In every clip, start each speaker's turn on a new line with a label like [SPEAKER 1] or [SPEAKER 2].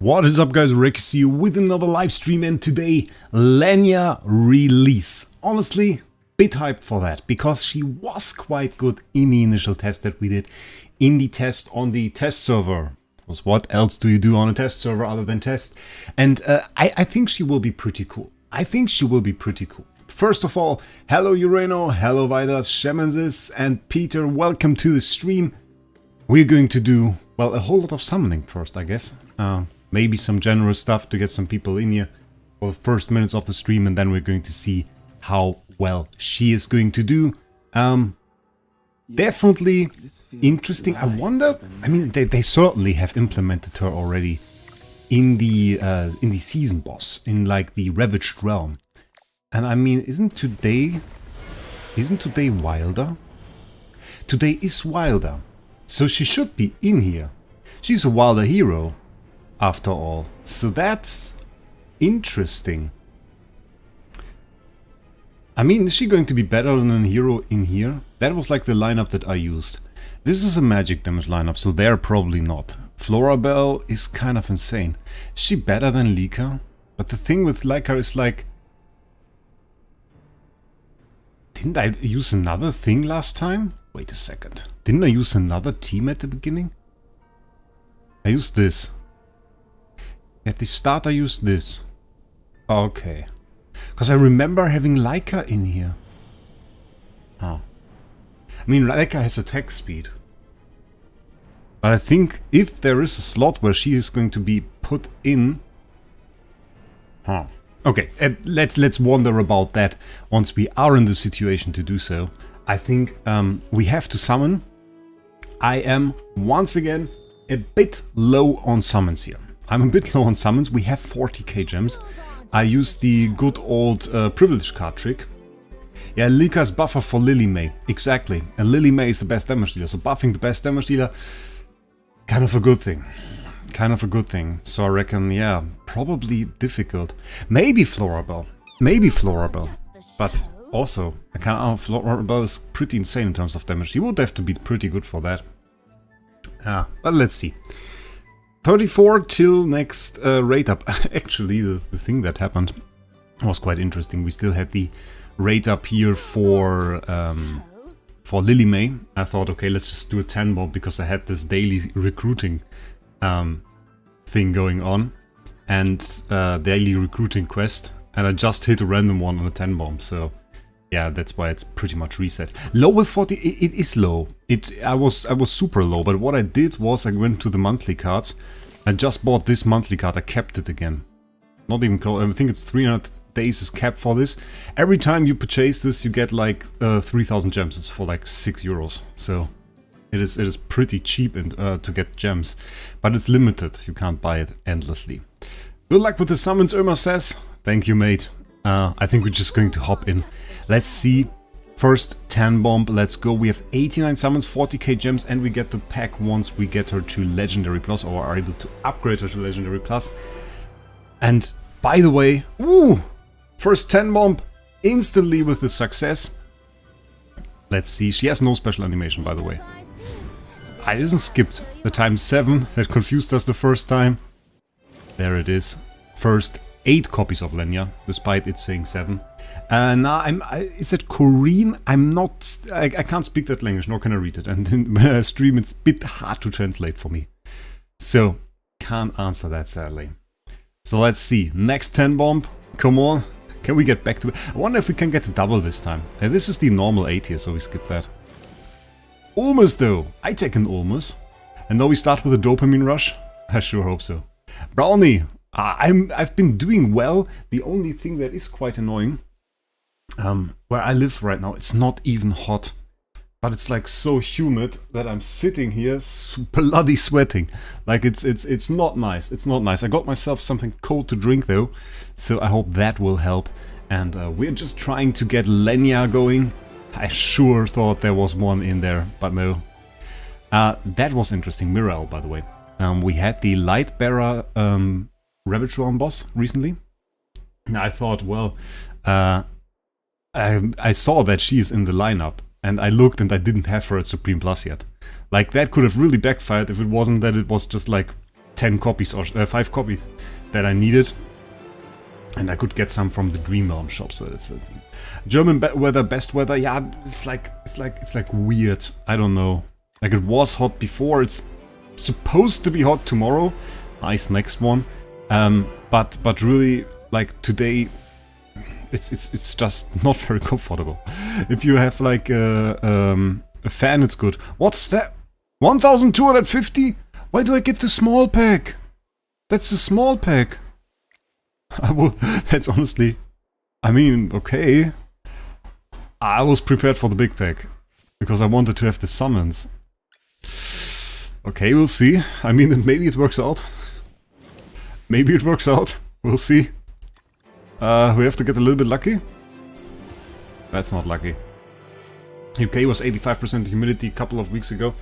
[SPEAKER 1] What is up, guys? Wraec here with another live stream, and today Lenia release. Honestly, bit hyped for that because she was quite good in the initial test that we did in the test on the test server. Because what else do you do on a test server other than test? And I think she will be pretty cool. First of all, hello Urano, hello Vidas, Shamansis, and Peter. Welcome to the stream. We're going to do, well, a whole lot of summoning first, I guess. Maybe some general stuff to get some people in here for the first minutes of the stream, and then we're going to see how well she is going to do. Definitely interesting. I wonder, I mean, they certainly have implemented her already in the season boss, in like the Ravaged Realm. And I mean, isn't today wilder? Today is wilder. So she should be in here. She's a wilder hero, after all. So that's interesting. I mean, is she going to be better than a hero in here? That was like the lineup that I used. This is a magic damage lineup, so they're probably not. Florabelle is kind of insane. Is she better than Lika? But the thing with Lika is like... Didn't I use another thing last time? Wait a second. Didn't I use another team at the beginning? I used this. At the start I used this. Okay. Because I remember having Lika in here. Oh. I mean, Lika has attack speed. But I think if there is a slot where she is going to be put in... Huh. Okay, let's wonder about that once we are in the situation to do so. I think we have to summon. I am, once again, a bit low on summons here. I'm a bit low on summons. We have 40k gems. I used the good old privilege card trick. Yeah, Lika's buffer for Lily May. Exactly. And Lily May is the best damage dealer. So buffing the best damage dealer, kind of a good thing. So I reckon, yeah, probably difficult. Maybe Florabelle. But also, I can't. Florabelle is pretty insane in terms of damage. She would have to be pretty good for that. But let's see. 34 till next rate up. Actually, the thing that happened was quite interesting. We still had the rate up here for Lily May. I thought, okay, let's just do a 10 bomb because I had this daily recruiting thing going on, and daily recruiting quest, and I just hit a random one on a 10 bomb. So yeah, that's why it's pretty much reset. Low with 40, it is low. I was super low, but what I did was I went to the monthly cards. I just bought this monthly card. I kept it again. Not even close. I think it's 300 days is capped for this. Every time you purchase this, you get like 3,000 gems. It's for like 6 euros. So it is pretty cheap and to get gems, but it's limited. You can't buy it endlessly. Good luck with the summons, Irma says. Thank you, mate. I think we're just going to hop in. Let's see. First 10 bomb, let's go. We have 89 summons, 40k gems, and we get the pack once we get her to Legendary Plus, or are able to upgrade her to Legendary Plus. And by the way, first 10 bomb instantly with the success. Let's see. She has no special animation, by the way. I didn't skip the time 7 that confused us the first time. There it is. First 8 copies of Lenia, despite it saying 7. Now is it Korean? I can't speak that language, nor can I read it. And when I stream, it's a bit hard to translate for me. So, can't answer that, sadly. So let's see. Next 10 bomb. Come on. Can we get back to it? I wonder if we can get a double this time. This is the normal 8 here, so we skip that. Ulmus though. I take an Ulmus. And now we start with a dopamine rush? I sure hope so. Brownie. I've been doing well. The only thing that is quite annoying, where I live right now, it's not even hot, but it's like so humid that I'm sitting here bloody sweating. Like it's not nice. It's not nice. I got myself something cold to drink though, so I hope that will help. And we're just trying to get Lenia going. I sure thought there was one in there, but no. That was interesting. Mirel, by the way. We had the Lightbearer Ravaged Realm boss recently. I thought, well, I saw that she's in the lineup, and I looked and I didn't have her at Supreme Plus yet. Like, that could have really backfired if it wasn't that it was just like 10 copies or 5 copies that I needed. And I could get some from the Dream Realm shop, so that's it. German weather, best weather, yeah, it's like weird. I don't know. Like it was hot before, it's supposed to be hot tomorrow. Nice next one. But really, like today, it's just not very comfortable. If you have like a fan, it's good. What's that? 1,250? Why do I get the small pack? That's the small pack. That's honestly, I mean, okay. I was prepared for the big pack because I wanted to have the summons. Okay, we'll see. I mean, maybe it works out. Maybe it works out. We'll see. We have to get a little bit lucky. That's not lucky. UK was 85% humidity a couple of weeks ago.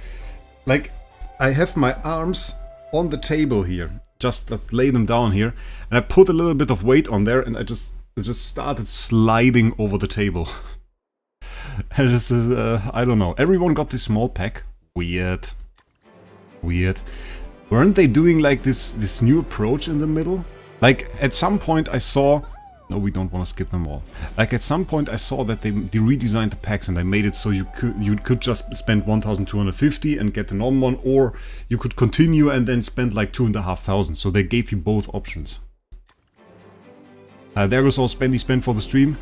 [SPEAKER 1] Like, I have my arms on the table here. Just lay them down here. And I put a little bit of weight on there and I just started sliding over the table. And this is, I don't know. Everyone got this small pack. Weird. Weird. Weren't they doing like this new approach in the middle? Like at some point I saw... No, we don't want to skip them all. Like at some point I saw that they redesigned the packs and they made it so you could just spend 1,250 and get the normal one, or you could continue and then spend like 2,500. So they gave you both options. There goes all spendy spend for the stream.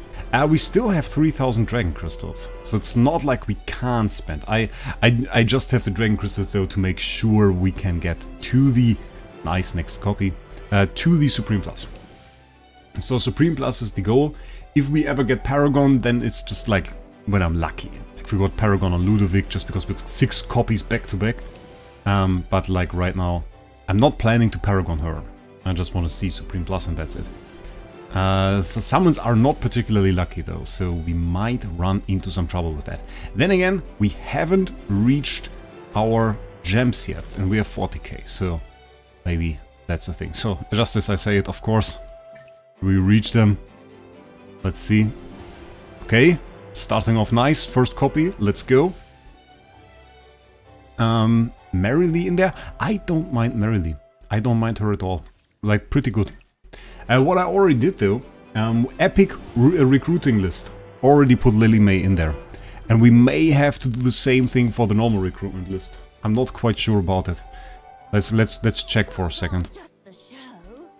[SPEAKER 1] We still have 3,000 dragon crystals, so it's not like we can't spend. I just have the dragon crystals though to make sure we can get to the nice next copy, to the Supreme Plus. So Supreme Plus is the goal. If we ever get Paragon, then it's just like when I'm lucky. Like if we got Paragon on Ludovic, just because with 6 copies back to back. But like right now, I'm not planning to Paragon her. I just want to see Supreme Plus and that's it. So summons are not particularly lucky though, so we might run into some trouble with that. Then again, we haven't reached our gems yet, and we have 40k, so maybe that's the thing. So just as I say it, of course, we reach them. Let's see. Okay, starting off nice, first copy, let's go. Merrily in there. I don't mind Merrily. I don't mind her at all. Like, pretty good. What I already did though, epic recruiting list. Already put Lily May in there. And we may have to do the same thing for the normal recruitment list. I'm not quite sure about it. Let's check for a second.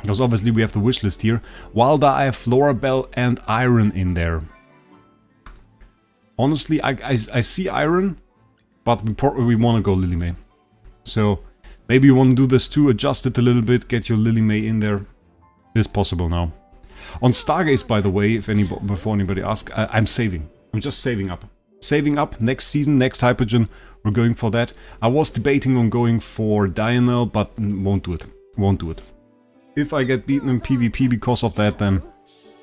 [SPEAKER 1] Because obviously we have the wish list here. Wilder, I have Florabelle and Iron in there. Honestly, I see Iron, but we want to go Lily May. So maybe you want to do this too, adjust it a little bit, get your Lily May in there. It is possible now. On Stargaze, by the way, before anybody asks, I'm saving. I'm just saving up. Saving up next season, next Hypergen, we're going for that. I was debating on going for Dianel, but won't do it. Won't do it. If I get beaten in PvP because of that, then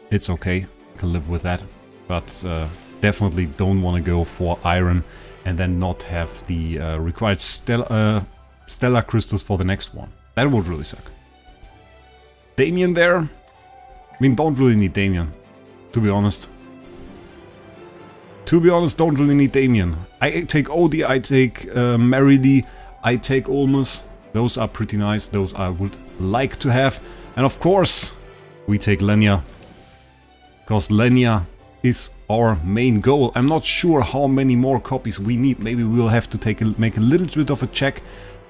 [SPEAKER 1] it's okay. I can live with that. But definitely don't want to go for Iron and then not have the required Stellar Crystals for the next one. That would really suck. Damien there? I mean, don't really need Damien, to be honest. To be honest, don't really need Damien. I take Odie, I take Merrily, I take Olmus. Those are pretty nice, those I would like to have. And of course, we take Lenia. Because Lenia is our main goal. I'm not sure how many more copies we need. Maybe we'll have to make a little bit of a check.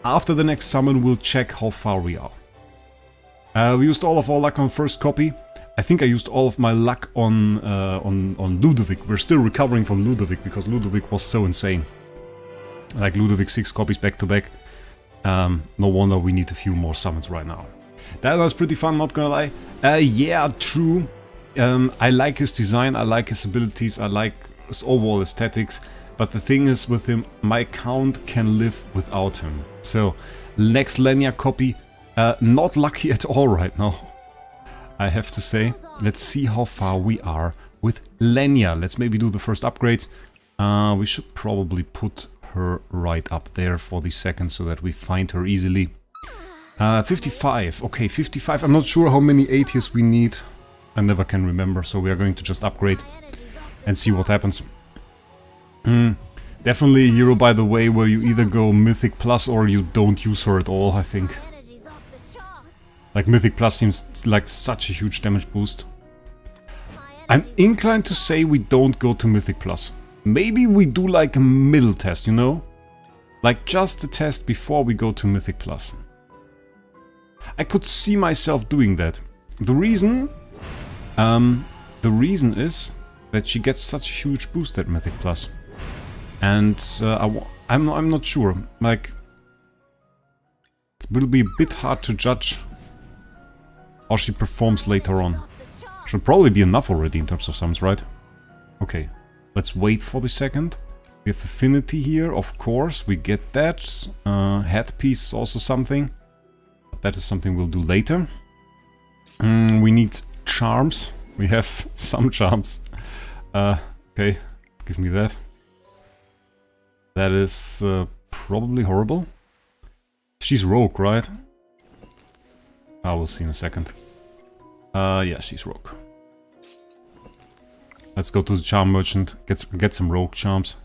[SPEAKER 1] After the next summon, we'll check how far we are. We used all of our luck on first copy. I think I used all of my luck on Ludovic. We're still recovering from Ludovic because Ludovic was so insane. Like Ludovic 6 copies back to back. No wonder we need a few more summons right now. That was pretty fun, not gonna lie. Yeah, true. I like his design, I like his abilities, I like his overall aesthetics. But the thing is with him, my account can live without him. So, next Lenia copy, not lucky at all right now, I have to say. Let's see how far we are with Lenia. Let's maybe do the first upgrades. We should probably put her right up there for the second so that we find her easily. 55. Okay, 55. I'm not sure how many 80s we need. I never can remember, so we are going to just upgrade and see what happens. Definitely a hero, by the way, where you either go Mythic Plus or you don't use her at all, I think. Like Mythic Plus seems like such a huge damage boost. I'm inclined to say we don't go to Mythic Plus. Maybe we do like a middle test, you know? Like just a test before we go to Mythic Plus. I could see myself doing that. The reason is that she gets such a huge boost at Mythic Plus. And I'm not sure. Like, it will be a bit hard to judge how she performs later on. Should probably be enough already in terms of sums, right? Okay, let's wait for the second. We have Affinity here, of course, we get that. Headpiece is also something. But that is something we'll do later. We need charms. We have some charms. Okay, give me that. That is probably horrible. She's Rogue, right? I will see in a second. Yeah, she's Rogue. Let's go to the Charm Merchant, get some Rogue charms.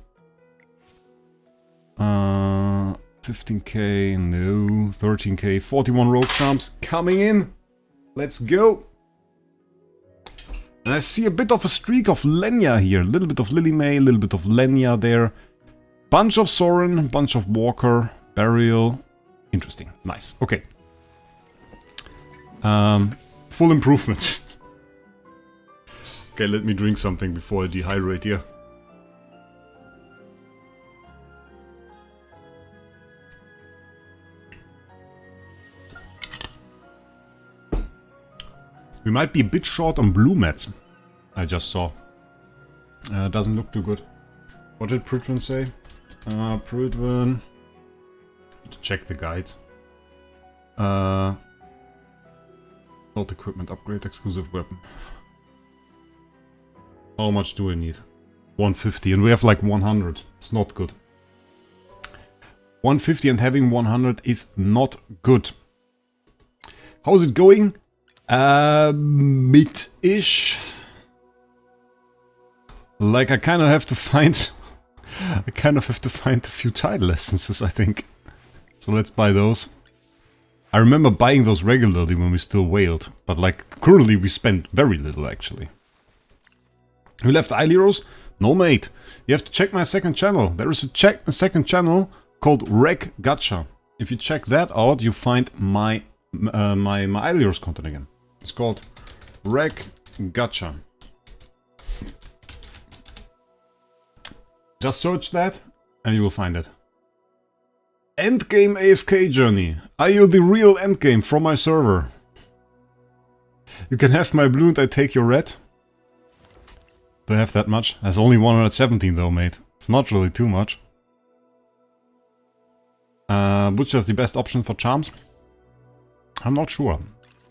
[SPEAKER 1] 15k, no. 13k, 41 Rogue charms coming in. Let's go. And I see a bit of a streak of Lenya here. A little bit of Lily May, a little bit of Lenya there. Bunch of Soren, bunch of Walker, Burial. Interesting, nice, okay. Full improvement. Okay, let me drink something before I dehydrate here. We might be a bit short on blue mats, I just saw. Doesn't look too good. What did Pritwin say? Pritwin... Check the guides. Not equipment upgrade, exclusive weapon. How much do I need? 150, and we have like 100. It's not good. 150 and having 100 is not good. How's it going? Mid-ish. Like I kind of have to find... I kind of have to find a few title essences, I think. So let's buy those. I remember buying those regularly when we still whaled. But like, currently we spent very little, actually. You left Aileros? No, mate. You have to check my second channel. There is a second channel called Wraec Gacha. If you check that out, you find my Aileros content again. It's called Wraec Gacha. Just search that and you will find it. Endgame AFK Journey. Are you the real endgame from my server? You can have my blue and I take your red. Do I have that much? That's only 117 though, mate. It's not really too much. Butcher's the best option for charms? I'm not sure.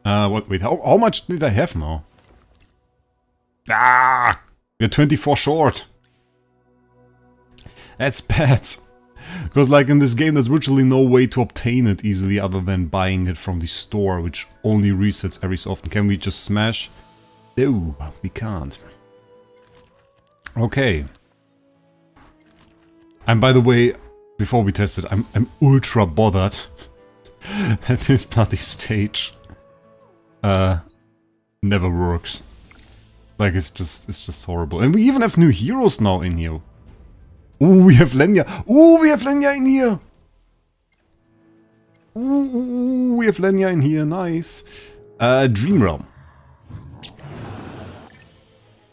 [SPEAKER 1] Wait, how much did I have now? Ah! We're 24 short. That's bad. Because like in this game there's virtually no way to obtain it easily other than buying it from the store, which only resets every so often. Can we just smash? No, we can't. Okay. And by the way, before we test it, I'm ultra bothered at this bloody stage. Never works. Like it's just horrible. And we even have new heroes now in here. Ooh, we have Lenya. Ooh, we have Lenya in here. Ooh, we have Lenya in here. Nice. Dream Realm.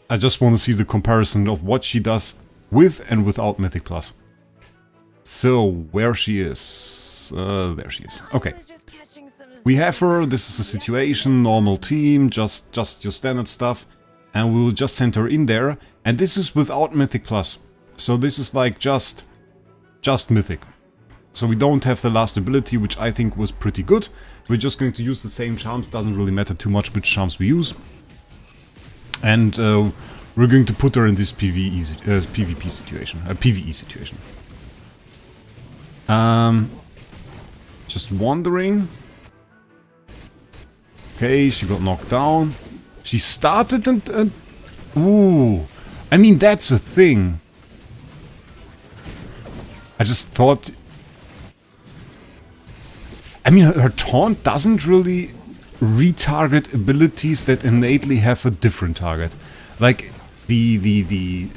[SPEAKER 1] I just want to see the comparison of what she does with and without Mythic Plus. So, where she is. There she is. Okay. We have her. This is a situation. Normal team. Just your standard stuff. And we'll just send her in there. And this is without Mythic Plus. So this is like just Mythic. So we don't have the last ability, which I think was pretty good. We're just going to use the same charms. Doesn't really matter too much which charms we use. And we're going to put her in this PvP situation. PvE situation. Just wondering. Okay, she got knocked down. She started and ooh. I mean, that's a thing. I just thought... I mean, her taunt doesn't really retarget abilities that innately have a different target. Like the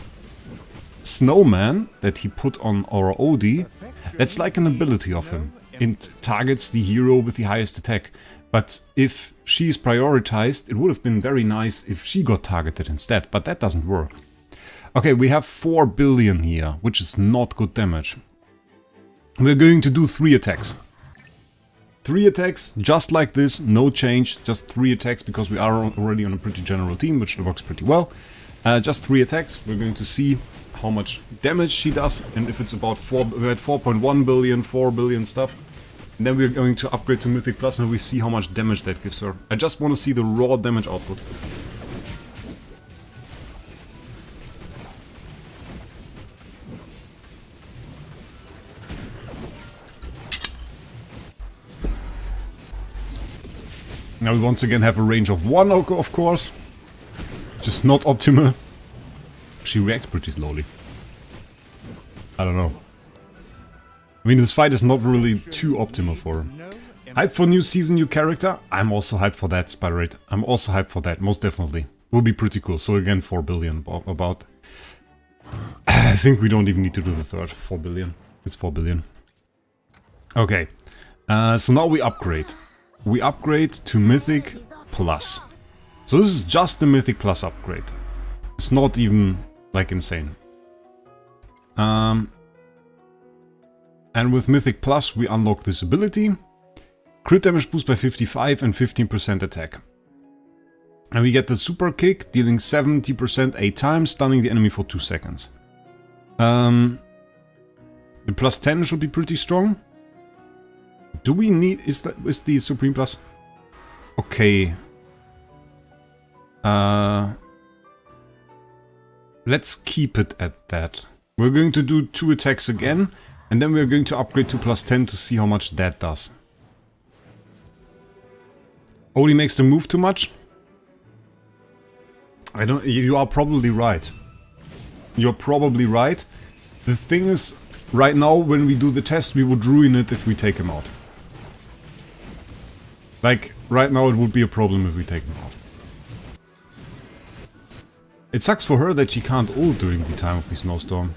[SPEAKER 1] snowman that he put on our Odie, that's like an ability of him. It targets the hero with the highest attack. But if she's prioritized, it would have been very nice if she got targeted instead, but that doesn't work. Okay, we have 4 billion here, which is not good damage. We're going to do 3 attacks. 3 attacks, just like this, no change, just 3 attacks, because we are already on a pretty general team, which works pretty well. Just 3 attacks, we're going to see how much damage she does, and if it's about 4, we're at 4.1 billion, 4 billion stuff. And then we're going to upgrade to Mythic Plus and we see how much damage that gives her. I just want to see the raw damage output. Now we once again have a range of 1, of course. Just not optimal. She reacts pretty slowly. I don't know. I mean, this fight is not really too optimal for her. Hype for new season, new character? I'm also hyped for that, Spirate. I'm also hyped for that, most definitely. Will be pretty cool. So again, 4 billion about. I think we don't even need to do the third. 4 billion. It's 4 billion. Okay. So now we upgrade. We upgrade to Mythic Plus. So this is just the Mythic Plus upgrade. It's not even, like, insane. And with Mythic Plus we unlock this ability. Crit damage boost by 55 and 15% attack. And we get the super kick, dealing 70% 8 times, stunning the enemy for 2 seconds. The plus 10 should be pretty strong. Do we need... is the Supreme Plus? Okay. Let's keep it at that. We're going to do 2 attacks again. And then we're going to upgrade to plus 10 to see how much that does. Odie makes the move too much? I don't... you are probably right. You're probably right. The thing is, right now when we do the test we would ruin it if we take him out. Like, right now it would be a problem if we take him out. It sucks for her that she can't ult during the time of the snowstorm.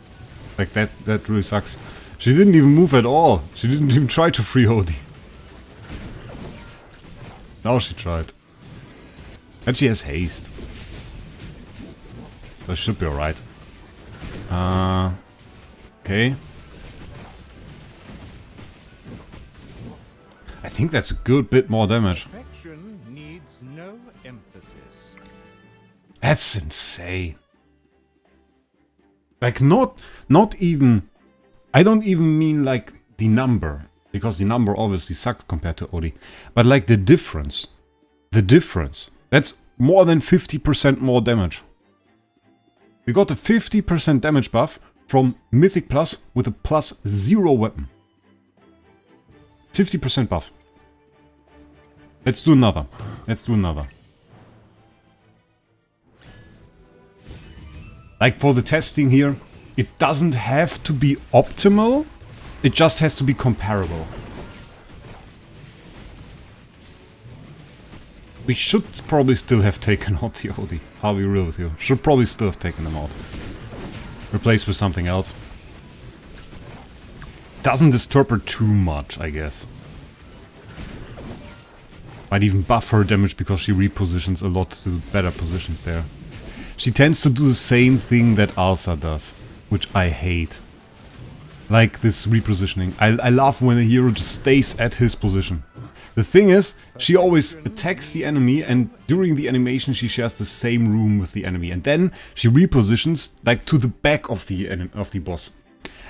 [SPEAKER 1] Like, that really sucks. She didn't even move at all. She didn't even try to free Odie. Now she tried. And she has haste. So it should be alright. Okay. I think that's a good bit more damage.
[SPEAKER 2] Needs no emphasis.
[SPEAKER 1] That's insane. Like, not even... I don't even mean like the number, because the number obviously sucked compared to Odie. But like the difference. The difference. That's more than 50% more damage. We got a 50% damage buff from Mythic Plus with a plus 0 weapon. 50% buff. Let's do another. Let's do another. Like for the testing here, it doesn't have to be optimal, it just has to be comparable. We should probably still have taken out the Odie. I'll be real with you. Should probably still have taken them out. Replaced with something else. Doesn't disturb her too much, I guess. Might even buff her damage because she repositions a lot to better positions there. She tends to do the same thing that Alsa does, which I hate. Like this repositioning. I love when a hero just stays at his position. The thing is, she always attacks the enemy and during the animation she shares the same room with the enemy. And then she repositions like to the back of the boss.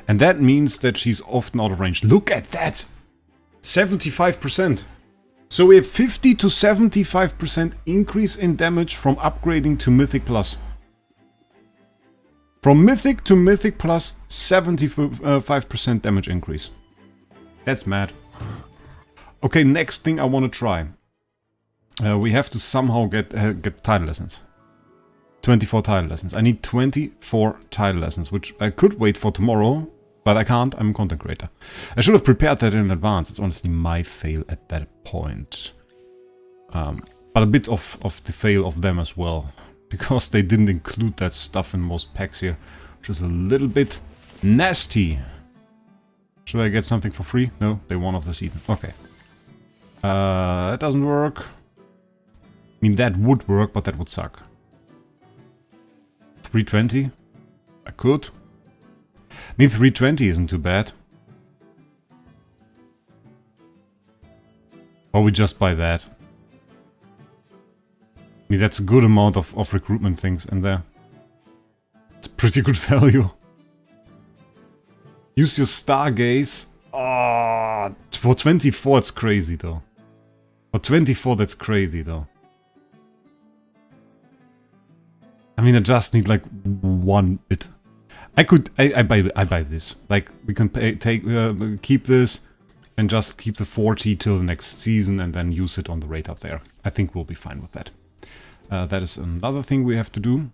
[SPEAKER 1] And that means that she's often out of range. Look at that! 75%! So we have 50 to 75% increase in damage from upgrading to Mythic Plus. From Mythic to Mythic Plus, 75% damage increase. That's mad. Okay, next thing I want to try. We have to somehow get title lessons. 24 title lessons. I need 24 title lessons, which I could wait for tomorrow, but I can't. I'm a content creator. I should have prepared that in advance. It's honestly my fail at that point. But a bit of the fail of them as well. Because they didn't include that stuff in most packs here. Which is a little bit nasty. Should I get something for free? No, they won of the season. Okay. That doesn't work. I mean, that would work, but that would suck. 320? I could. I mean, 320 isn't too bad. Or we just buy that. I mean, that's a good amount of recruitment things in there. It's pretty good value. Use your Stargaze. Oh, for 24 it's crazy though. For 24 that's crazy though. I mean, I just need like one bit. I buy this. Like, we can keep this and just keep the 40 till the next season and then use it on the rate up there. I think we'll be fine with that. That is another thing we have to do.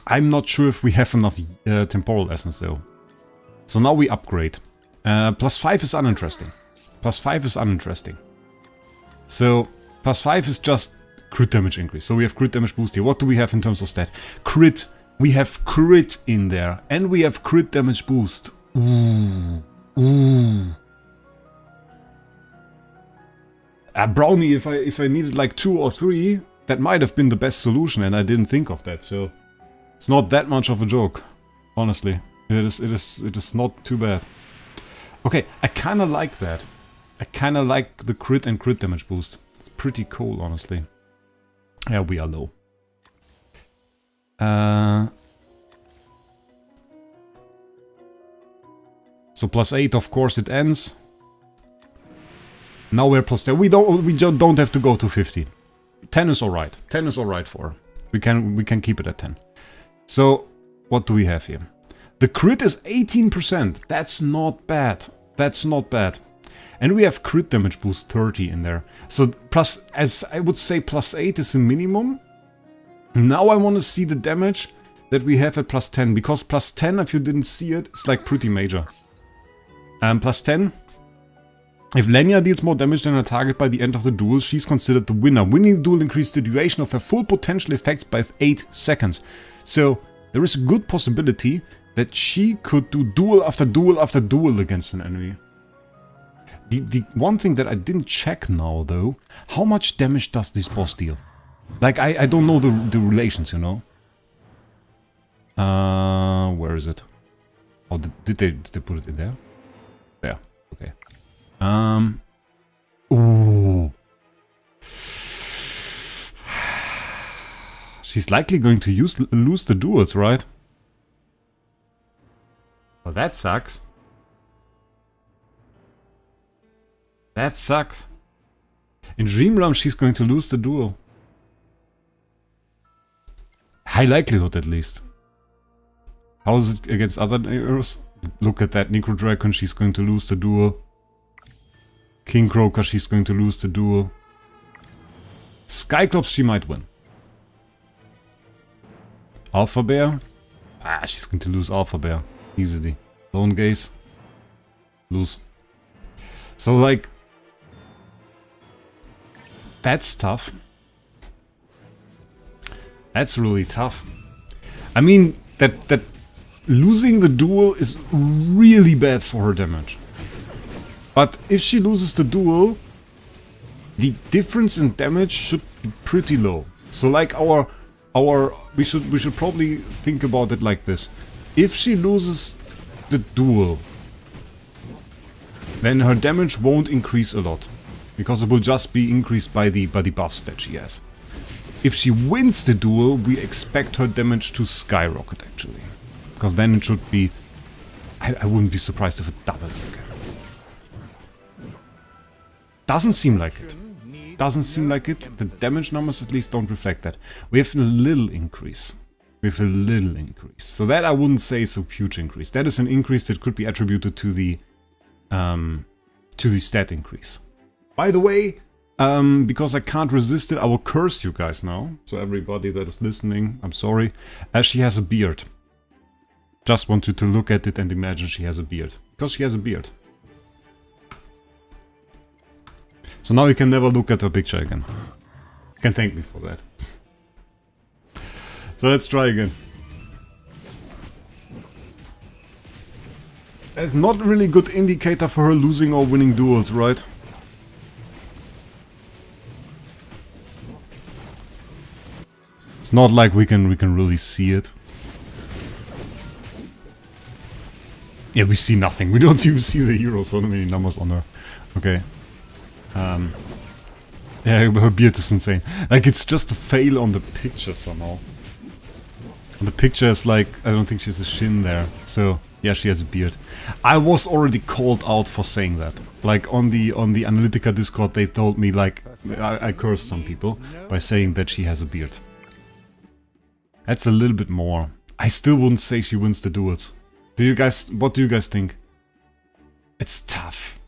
[SPEAKER 1] I'm not sure if we have enough temporal essence though. So now we upgrade. +5 is uninteresting. +5 is uninteresting. So, +5 is just crit damage increase. So we have crit damage boost here. What do we have in terms of stat? Crit. We have crit in there. And we have crit damage boost. Ooh. Ooh. Brownie, if I needed like 2 or 3, that might have been the best solution, and I didn't think of that. So it's not that much of a joke, honestly. It is not too bad. Okay, I kind of like that. I kind of like the crit and crit damage boost. It's pretty cool, honestly. Yeah, we are low. So +8, of course, it ends. Now we're +10. We don't have to go to 50. 10 is alright. 10 is alright for her. We can keep it at 10. So what do we have here? The crit is 18%. That's not bad. That's not bad. And we have crit damage boost 30 in there. So plus, as I would say, +8 is a minimum. Now I want to see the damage that we have at +10. Because +10, if you didn't see it, it's like pretty major. +10. If Lenia deals more damage than her target by the end of the duel, she's considered the winner. Winning the duel increases the duration of her full potential effects by 8 seconds. So there is a good possibility that she could do duel after duel after duel against an enemy. The one thing that I didn't check now though, how much damage does this boss deal? Like, I don't know the relations, you know? Where is it? Oh, did they put it in there? There, okay. Ooh. She's likely going to lose the duels, right? Well, that sucks. That sucks. In Dream Realm, she's going to lose the duel. High likelihood, at least. How is it against other heroes? Look at that Necro Dragon, she's going to lose the duel. King Croaker, she's going to lose the duel. Skyclops, she might win. Alpha Bear? Ah, she's going to lose Alpha Bear. Easily. Lone Gaze. Lose. So, like... That's tough. That's really tough. I mean, that losing the duel is really bad for her damage. But if she loses the duel, the difference in damage should be pretty low. So like we should probably think about it like this. If she loses the duel, then her damage won't increase a lot. Because it will just be increased by the buffs that she has. If she wins the duel, we expect her damage to skyrocket actually. Because then it should be... I wouldn't be surprised if it doubles again. Doesn't seem like it. Doesn't seem like it. The damage numbers at least don't reflect that. We have a little increase. We have a little increase. So that I wouldn't say is a huge increase. That is an increase that could be attributed to the stat increase. By the way, because I can't resist it, I will curse you guys now. So everybody that is listening, I'm sorry. She has a beard. Just want you to look at it and imagine she has a beard. Because she has a beard. So now you can never look at her picture again. You can thank me for that. So let's try again. There's not really good indicator for her losing or winning duels, right? It's not like we can really see it. Yeah, we see nothing. We don't even see the hero, so many numbers on her. Okay. Yeah, her beard is insane. Like, it's just a fail on the picture somehow. On the picture is like, I don't think she has a shin there. So, yeah, she has a beard. I was already called out for saying that. Like, on the Analytica Discord, they told me, like, I cursed some people by saying that she has a beard. That's a little bit more. I still wouldn't say she wins the duels. What do you guys think? It's tough.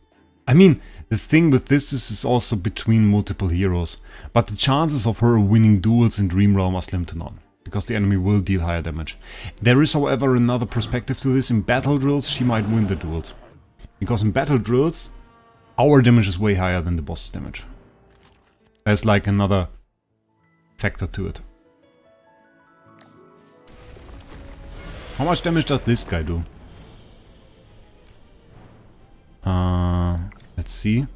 [SPEAKER 1] I mean, the thing with this is also between multiple heroes. But the chances of her winning duels in Dream Realm are slim to none. Because the enemy will deal higher damage. There is, however, another perspective to this. In battle drills, she might win the duels. Because in battle drills, our damage is way higher than the boss's damage. There's like another factor to it. How much damage does this guy do? Let's see.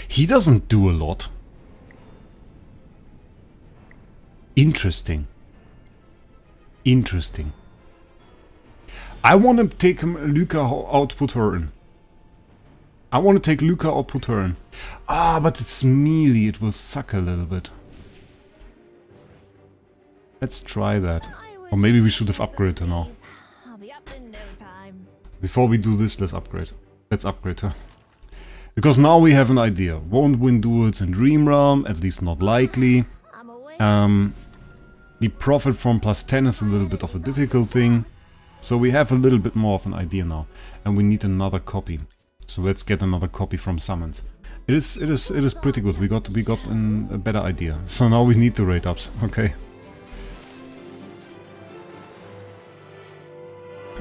[SPEAKER 1] He doesn't do a lot. Interesting. Interesting. I want to take Luca out, put her in. I want to take Luca out, put her in. Ah, but it's melee. It will suck a little bit. Let's try that. Or maybe we should have upgraded her now. Before we do this, let's upgrade. Let's upgrade her. Because now we have an idea. Won't win duels in Dream Realm, at least not likely. The profit from +10 is a little bit of a difficult thing. So we have a little bit more of an idea now. And we need another copy. So let's get another copy from Summons. It is pretty good. We got a better idea. So now we need the rate ups. Okay.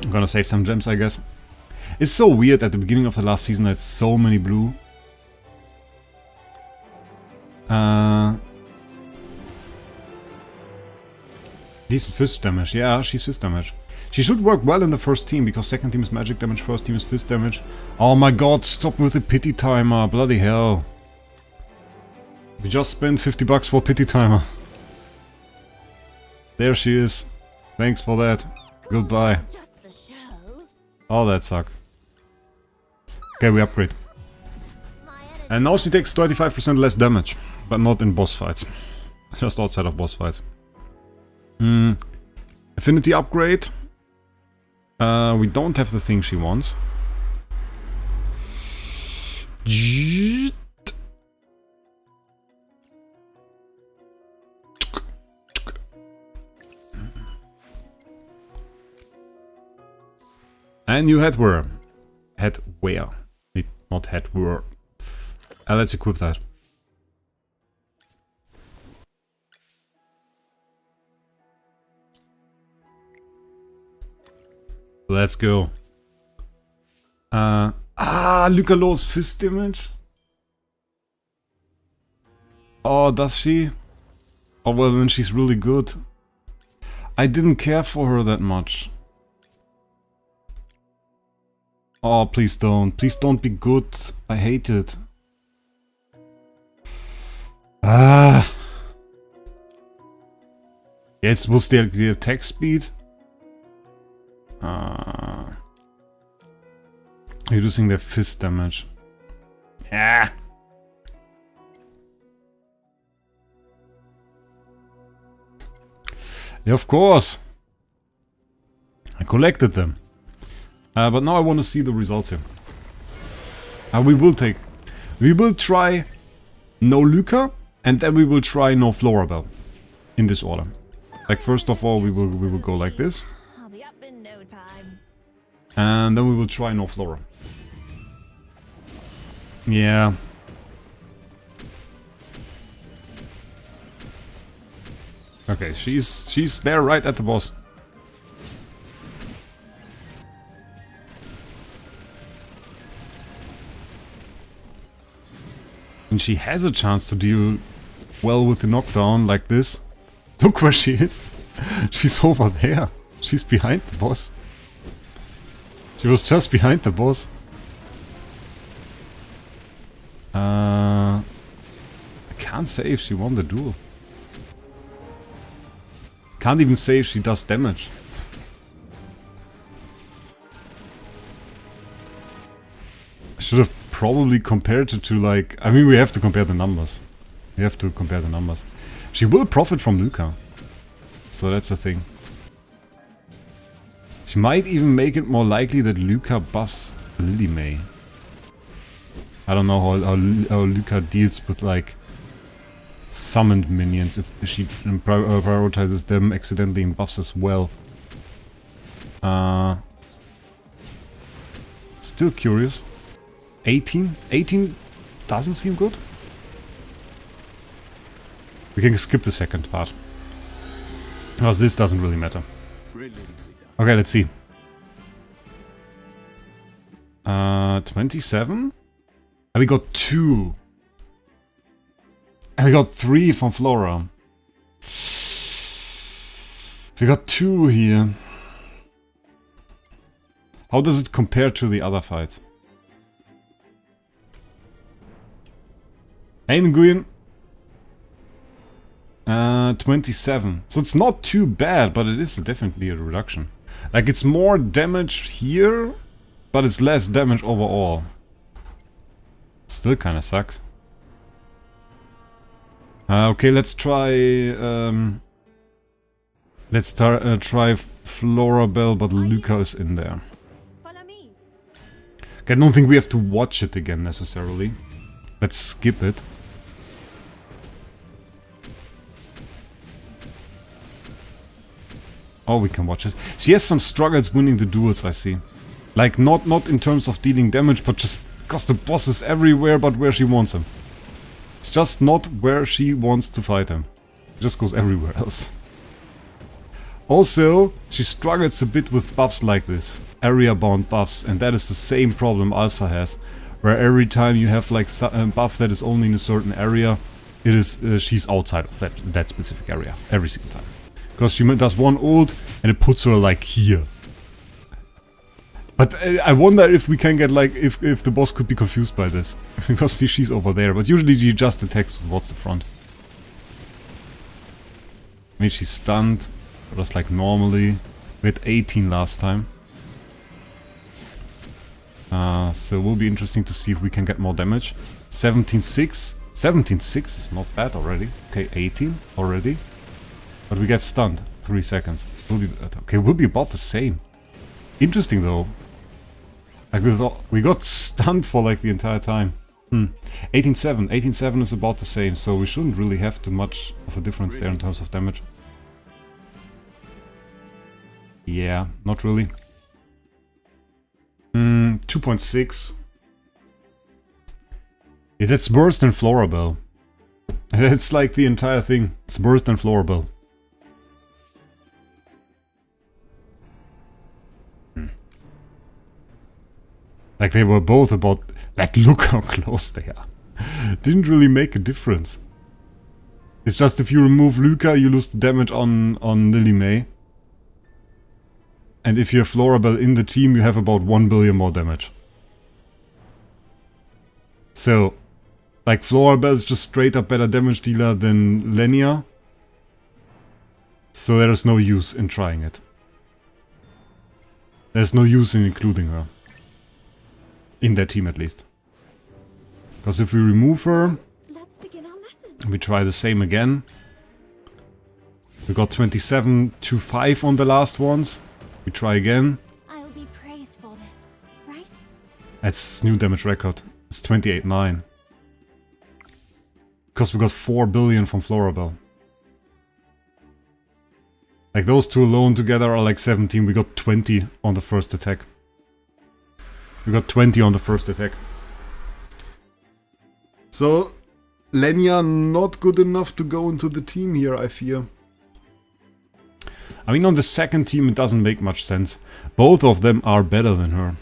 [SPEAKER 1] I'm gonna save some gems, I guess. It's so weird at the beginning of the last season I had so many blue. Decent fist damage. Yeah, she's fist damage. She should work well in the first team, because second team is magic damage, first team is fist damage. Oh my god, stop with the pity timer. Bloody hell. We just spent 50 bucks for pity timer. There she is. Thanks for that. Goodbye. Oh, that sucked. Okay, we upgrade. And now she takes 25% less damage. But not in boss fights. Just outside of boss fights. Affinity upgrade. We don't have the thing she wants. And new headwear. Headwear. Not headwear. Let's equip that. Let's go. Luca Lowe's fist damage. Oh, does she? Oh, well, then she's really good. I didn't care for her that much. Oh, please don't. Please don't be good. I hate it. Yes, was the attack speed? Reducing their fist damage. Yeah. Yeah, of course. I collected them. But now I want to see the results here. We will try no Luca, and then we will try no Florabelle. In this order. Like, first of all, we will go like this. And then we will try no Flora. Yeah. Okay, she's there right at the boss. And she has a chance to deal well with the knockdown like this. Look where she is. She's over there. She's behind the boss. She was just behind the boss. I can't say if she won the duel. Can't even say if she does damage. I should have probably compared it to like... I mean, we have to compare the numbers. We have to compare the numbers. She will profit from Luca. So that's the thing. She might even make it more likely that Luca buffs Lily May. I don't know how Luca deals with like summoned minions if she prioritizes them accidentally and buffs as well. Still curious. 18? 18 doesn't seem good. We can skip the second part. Because this doesn't really matter. Okay, let's see. 27? And we got 2. And we got 3 from Flora. We got 2 here. How does it compare to the other fights? Hey, Nguyen. 27. So it's not too bad, but it is definitely a reduction. Like, it's more damage here, but it's less damage overall. Still kinda sucks. Okay, let's try... let's try Florabelle, but Luca is in there. Okay, I don't think we have to watch it again, necessarily. Let's skip it. Oh, we can watch it. She has some struggles winning the duels, I see. Like, not in terms of dealing damage, but just because the boss is everywhere but where she wants him. It's just not where she wants to fight him. It just goes everywhere else. Also, she struggles a bit with buffs like this. Area-bound buffs, and that is the same problem Alsa has. Where every time you have like a buff that is only in a certain area, it is she's outside of that specific area. Every single time. Because she does one ult and it puts her like here. But I wonder if we can get like, if the boss could be confused by this. Because she's over there, but usually she just attacks towards the front. I mean, she's stunned, just like normally. We had 18 last time. So it will be interesting to see if we can get more damage. 17-6. 17-6 is not bad already. Okay, 18 already. But we get stunned. 3 seconds. We'll be, okay, we'll be about the same. Interesting though. Like we got stunned for like the entire time. 18-7. 18-7 is about the same, so we shouldn't really have too much of a difference there in terms of damage. Yeah, not really. 2.6. Yeah, that's worse than Florabelle. That's like the entire thing. It's worse than Florabelle. Like they were both about... Like, look how close they are. Didn't really make a difference. It's just if you remove Luca, you lose the damage on Lily May. And if you have Florabelle in the team, you have about 1 billion more damage. So, like, Florabelle is just straight up better damage dealer than Lenia. So there is no use in trying it. There's no use in including her. In their team at least. Because if we remove her, we try the same again. We got 27-5 on the last ones. We try again.
[SPEAKER 3] I'll be praised for this, right?
[SPEAKER 1] That's new damage record. It's 28-9. Because we got 4 billion from Florabelle. Like those two alone together are like 17. We got 20 on the first attack. We got 20 on the first attack. So, Lenya not good enough to go into the team here, I fear. I mean, on the second team it doesn't make much sense. Both of them are better than her.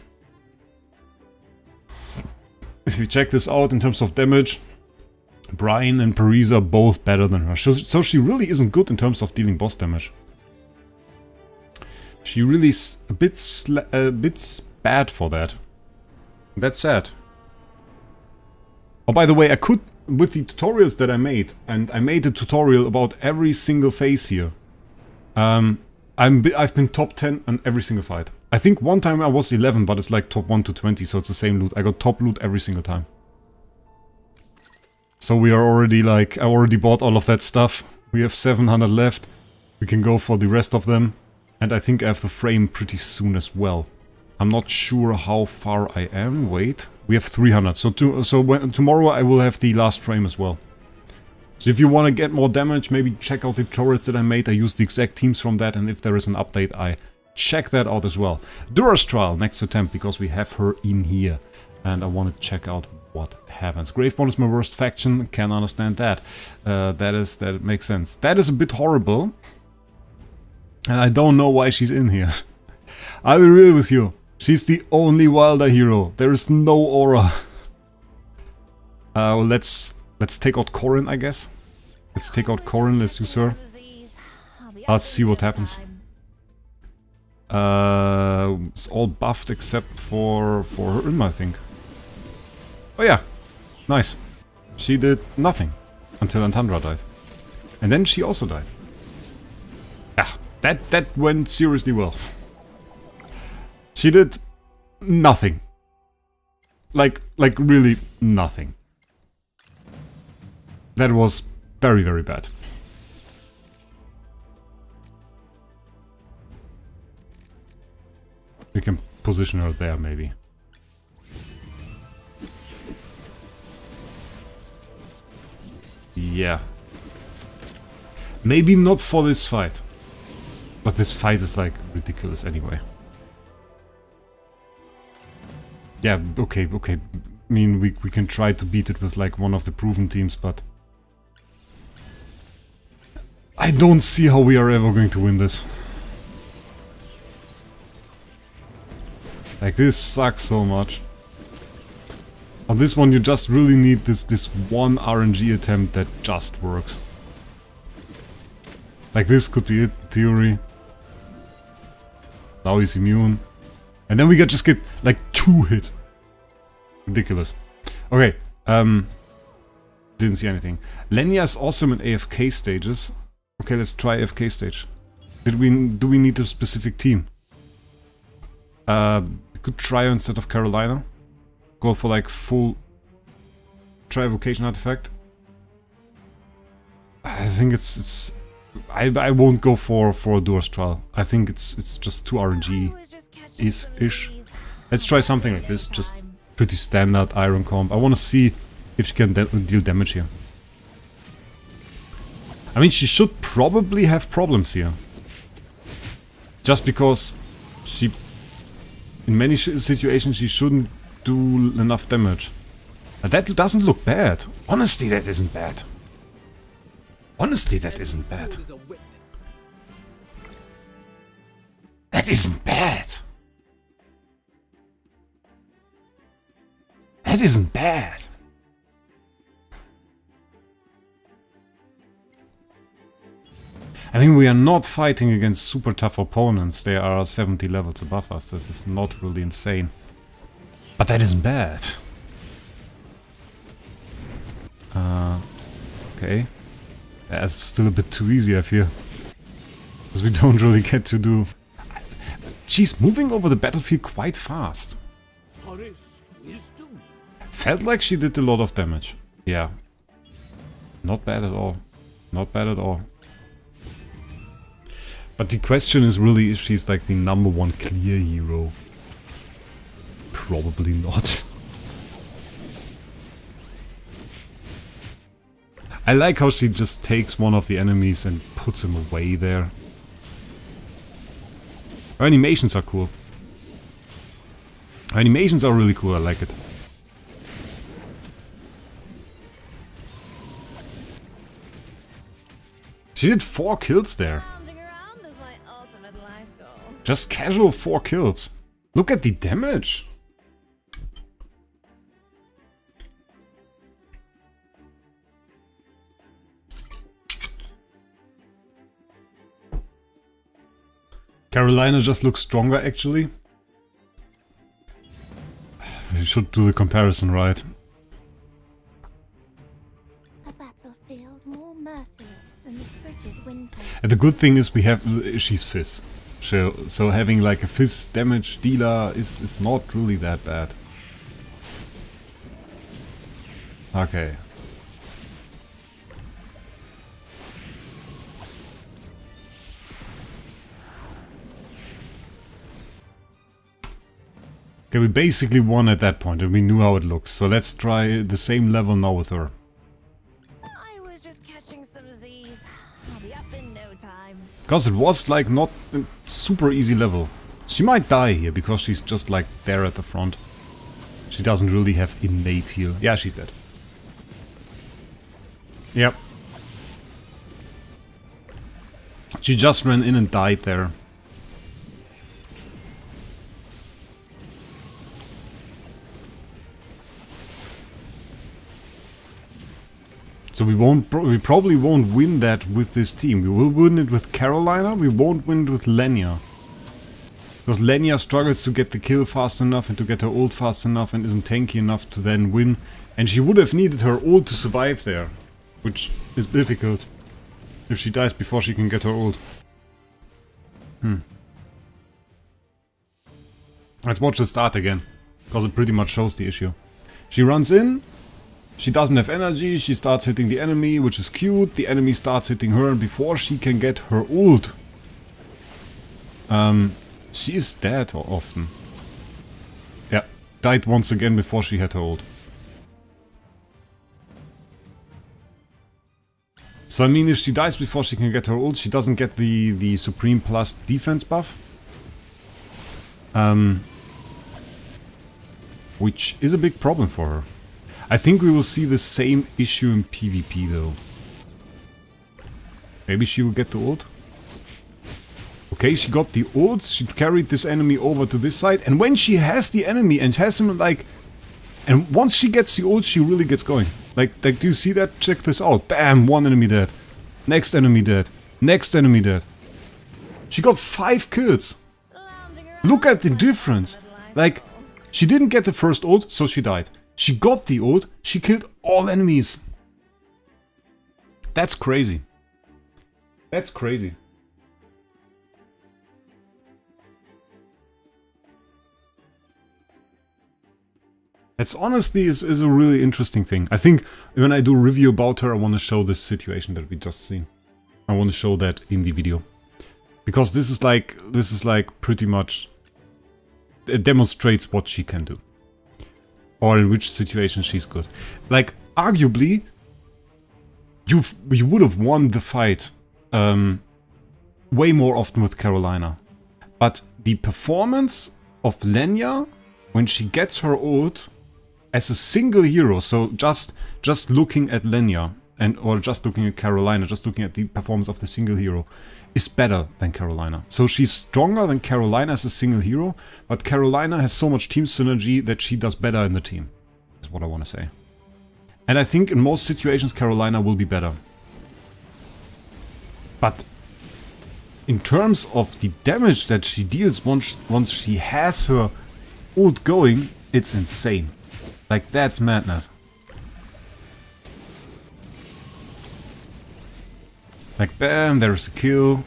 [SPEAKER 1] If we check this out in terms of damage, Brian and Paris are both better than her. So she really isn't good in terms of dealing boss damage. She really is a bit bad for that. That's sad. Oh, by the way, I could, with the tutorials that I made, and I made a tutorial about every single phase here. I've been top 10 on every single fight. I think one time I was 11, but it's like top 1 to 20, so it's the same loot. I got top loot every single time. So we are already like, I already bought all of that stuff. We have 700 left. We can go for the rest of them. And I think I have the frame pretty soon as well. I'm not sure how far I am. Wait, we have 300. So tomorrow I will have the last frame as well. So if you want to get more damage, maybe check out the tutorials that I made. I use the exact teams from that, and if there is an update, I check that out as well. Dura's Trial next attempt, because we have her in here. And I want to check out what happens. Gravebond is my worst faction. Can understand that. That makes sense. That is a bit horrible. And I don't know why she's in here. I'll be real with you. She's the only Wilder hero. There is no aura. Let's take out Corin, I guess. Let's take out Corin. Let's use her. Let's see what happens. It's all buffed except for her, I think. Oh yeah, nice. She did nothing until Antandra died, and then she also died. Yeah, that went seriously well. She did nothing. Like really nothing. That was very, very bad. We can position her there, maybe. Yeah. Maybe not for this fight. But this fight is like ridiculous anyway. Yeah, okay. I mean, we can try to beat it with like one of the proven teams, but I don't see how we are ever going to win this. Like, this sucks so much. On this one you just really need this one RNG attempt that just works. Like, this could be it, in theory. Now he's immune. And then we just get like 2 hits. Ridiculous. Okay, didn't see anything. Lenia is awesome in AFK stages. Okay, let's try AFK stage. Do we need a specific team? We could try her instead of Carolina. Go for like full try evocation artifact. I think it's I won't go for a Dura's Trial. I think it's just too RNG ish. Let's try something like this, just pretty standard iron comp. I want to see if she can deal damage here. I mean, she should probably have problems here. Just because she, in many situations, she shouldn't do enough damage. But that doesn't look bad. Honestly, that isn't bad. Honestly, that isn't bad. That isn't bad. That isn't bad. I mean, we are not fighting against super tough opponents. They are 70 levels above us. That is not really insane. But that isn't bad. Okay. That's still a bit too easy, I feel. Because we don't really get to do... She's moving over the battlefield quite fast. Felt like she did a lot of damage. Yeah. Not bad at all. Not bad at all. But the question is really if she's like the #1 clear hero. Probably not. I like how she just takes one of the enemies and puts him away there. Her animations are cool. Her animations are really cool, I like it. She did 4 kills there. Just casual 4 kills. Look at the damage. Carolina just looks stronger, actually. You should do the comparison, right?
[SPEAKER 3] A battlefield more merciless than the frigid winter.
[SPEAKER 1] And the good thing is she's Fizz. So having like a Fizz damage dealer is not really that bad. Okay. Okay, we basically won at that point and we knew how it looks. So let's try the same level now with her.
[SPEAKER 4] I was just catching some Z's. I'll be up in no time.
[SPEAKER 1] Because it was like not a super easy level. She might die here because she's just like there at the front. She doesn't really have innate heal. Yeah, she's dead. Yep. She just ran in and died there. So we probably won't win that with this team. We will win it with Carolina, we won't win it with Lenia. Because Lenia struggles to get the kill fast enough and to get her ult fast enough and isn't tanky enough to then win. And she would have needed her ult to survive there. Which is difficult. If she dies before she can get her ult. Let's watch the start again. Because it pretty much shows the issue. She runs in. She doesn't have energy, she starts hitting the enemy, which is cute. The enemy starts hitting her and before she can get her ult. She is dead often. Yeah, died once again before she had her ult. So I mean, if she dies before she can get her ult, she doesn't get the Supreme Plus defense buff. Which is a big problem for her. I think we will see the same issue in PvP though. Maybe she will get the ult. Okay, she got the ult, she carried this enemy over to this side, and when she has the enemy and has him like... And once she gets the ult, she really gets going. Like, do you see that? Check this out. Bam, one enemy dead. Next enemy dead. Next enemy dead. She got 5 kills. Look at the difference. Like, she didn't get the first ult, so she died. She got the ult, she killed all enemies. That's crazy. That's crazy. That's honestly is a really interesting thing. I think when I do a review about her, I want to show this situation that we just seen. I want to show that in the video. Because this is like pretty much... It demonstrates what she can do. Or in which situation she's good. Like, arguably, you would have won the fight way more often with Carolina. But the performance of Lenya, when she gets her ult, as a single hero, so just looking at Lenya, or just looking at Carolina, just looking at the performance of the single hero, is better than Carolina. So she's stronger than Carolina as a single hero, but Carolina has so much team synergy that she does better in the team. Is what I want to say. And I think in most situations Carolina will be better. But in terms of the damage that she deals once she has her ult going, it's insane. Like, that's madness. Like, bam, there's a kill.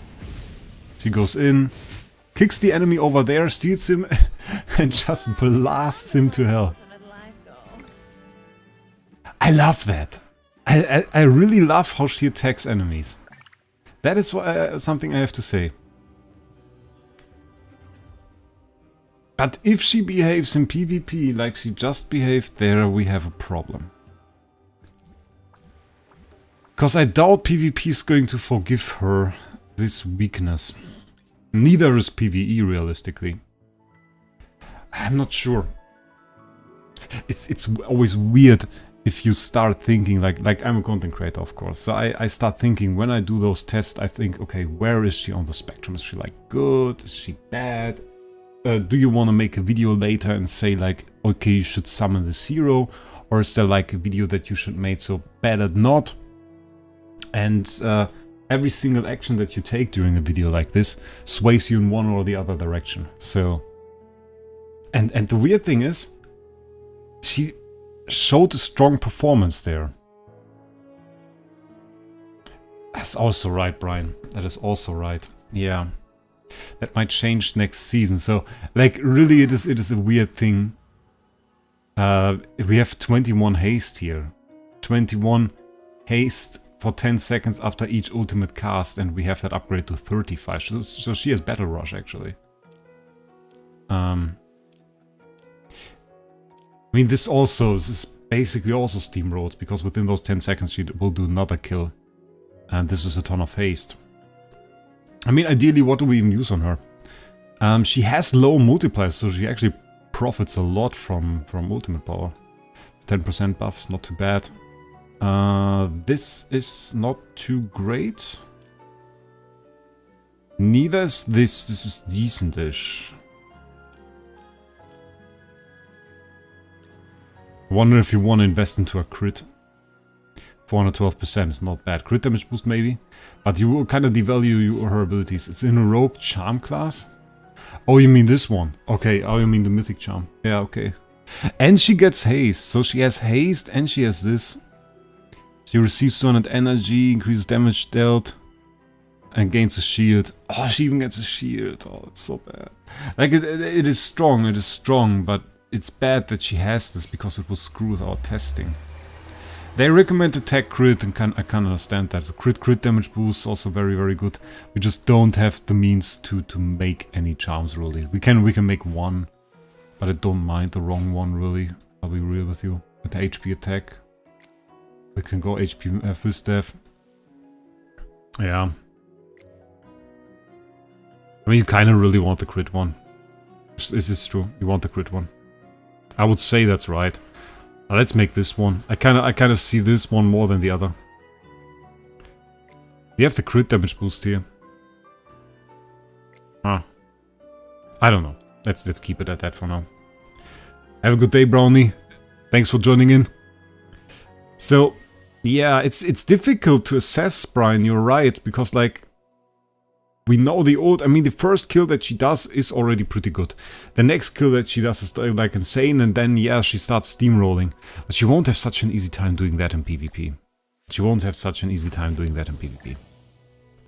[SPEAKER 1] She goes in, kicks the enemy over there, steals him, and just blasts him to hell. I love that. I really love how she attacks enemies. That is something I have to say. But if she behaves in PvP like she just behaved there, we have a problem. Because I doubt PvP is going to forgive her this weakness. Neither is PvE realistically. I'm not sure. It's always weird if you start thinking, like I'm a content creator, of course. So I start thinking, when I do those tests, I think, okay, where is she on the spectrum? Is she like good? Is she bad? Do you want to make a video later and say like, okay, you should summon the zero? Or is there like a video that you should make so better not? And every single action that you take during a video like this sways you in one or the other direction. So, and the weird thing is, she showed a strong performance there. That's also right, Brian. That is also right. Yeah. That might change next season. So, like, really, it is a weird thing. We have 21 haste here. 21 haste for 10 seconds after each ultimate cast, and we have that upgrade to 35. So she has Battle Rush, actually. I mean, this is basically also steamrolled, because within those 10 seconds she will do another kill. And this is a ton of haste. I mean, ideally, what do we even use on her? She has low multipliers, so she actually profits a lot from ultimate power. 10% buff is not too bad. This is not too great. Neither is this. This is decent-ish. I wonder if you want to invest into a crit. 412% is not bad. Crit damage boost maybe. But you will kind of devalue her abilities. It's in a rogue charm class. Oh, you mean this one? Okay, oh, you mean the mythic charm. Yeah, okay. And she gets haste. So she has haste and she has this. She receives 200 energy, increases damage dealt, and gains a shield. Oh, she even gets a shield. Oh, it's so bad. Like, it is strong, but it's bad that she has this because it will screw with our testing. They recommend attack crit, and I can understand that. So crit damage boost also very, very good. We just don't have the means to make any charms, really. We can make one, but I don't mind the wrong one, really. I'll be real with you. With the HP attack. We can go HP full staff. Yeah. I mean, you kind of really want the crit one. Is this true? You want the crit one? I would say that's right. Let's make this one. I kind of see this one more than the other. We have the crit damage boost here. Huh. I don't know. Let's keep it at that for now. Have a good day, Brownie. Thanks for joining in. So, yeah, it's difficult to assess, Brian. You're right, because like we know the ult. I mean, the first kill that she does is already pretty good. The next kill that she does is like insane, and then yeah, she starts steamrolling. But she won't have such an easy time doing that in PvP. She won't have such an easy time doing that in PvP.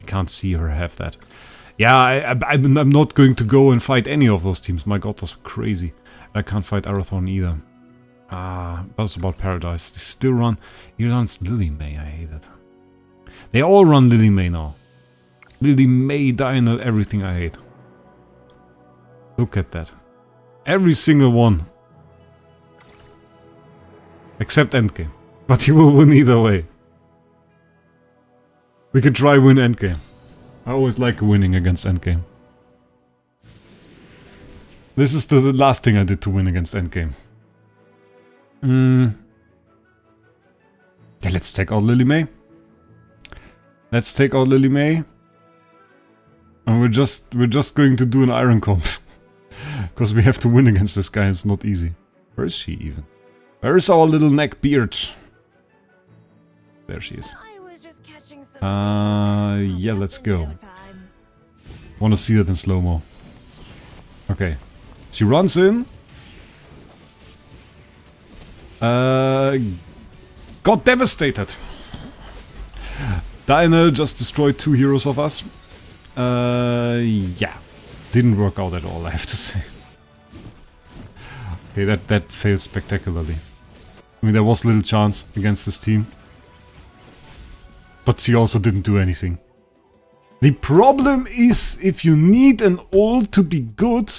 [SPEAKER 1] I can't see her have that. Yeah, I'm not going to go and fight any of those teams. My god, those are crazy. I can't fight Arathorn either. But it's about Paradise. They still run. He runs Lily May. I hate it. They all run Lily May now. Lily May, Diana, everything I hate. Look at that. Every single one. Except endgame. But he will win either way. We can try win endgame. I always like winning against endgame. This is the last thing I did to win against endgame. Yeah, let's take out Lily May. Let's take out Lily May. And we're just going to do an iron comp. Because we have to win against this guy, it's not easy. Where is she even? Where is our little neck beard? There she is. Yeah, let's go. Wanna see that in slow-mo. Okay. She runs in. Got devastated. Diana just destroyed 2 heroes of us. Yeah. Didn't work out at all, I have to say. Okay, that failed spectacularly. I mean, there was little chance against this team. But she also didn't do anything. The problem is, if you need an ult to be good,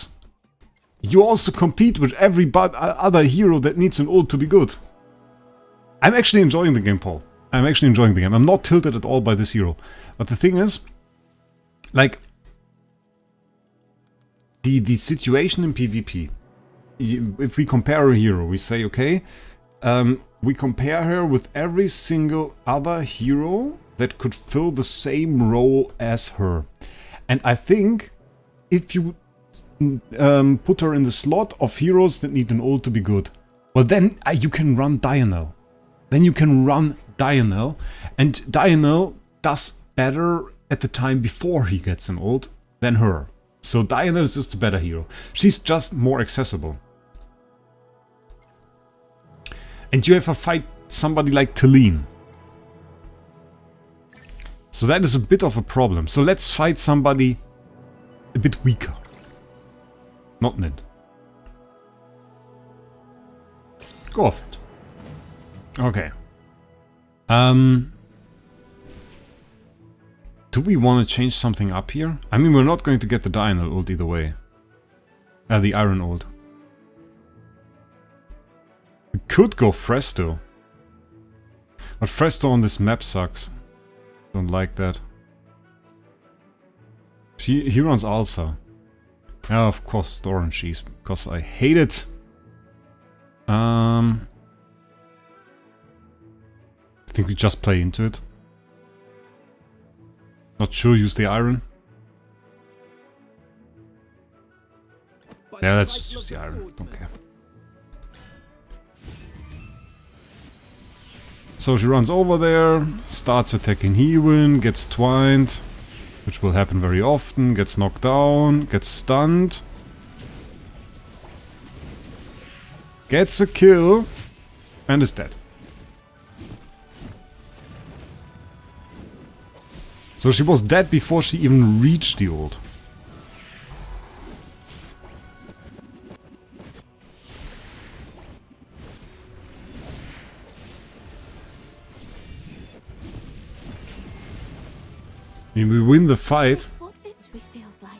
[SPEAKER 1] you also compete with every other hero that needs an ult to be good. I'm actually enjoying the game, Paul. I'm actually enjoying the game. I'm not tilted at all by this hero. But the thing is, like, the situation in PvP, if we compare a hero, we say, okay, we compare her with every single other hero that could fill the same role as her. And I think if you put her in the slot of heroes that need an ult to be good, well then you can run Diana. Then you can run Diana, and Diana does better at the time before he gets an ult than her. So Diana is just a better hero. She's just more accessible. And you have to fight somebody like Talene. So that is a bit of a problem. So let's fight somebody a bit weaker. Not Nid. Go off it. Okay. Do we want to change something up here? I mean, we're not going to get the Diana ult either way. The Iron ult. We could go Fresto. But Fresto on this map sucks. Don't like that. He runs Alsa. Yeah, of course, Store and Cheese, because I hate it. I think we just play into it. Not sure, use the Iron. Yeah, let's just use the Iron, don't care. So she runs over there, starts attacking Hewen, gets twined, which will happen very often, gets knocked down, gets stunned. Gets a kill, and is dead. So she was dead before she even reached the ult. I mean, we win the fight.
[SPEAKER 3] What victory feels like.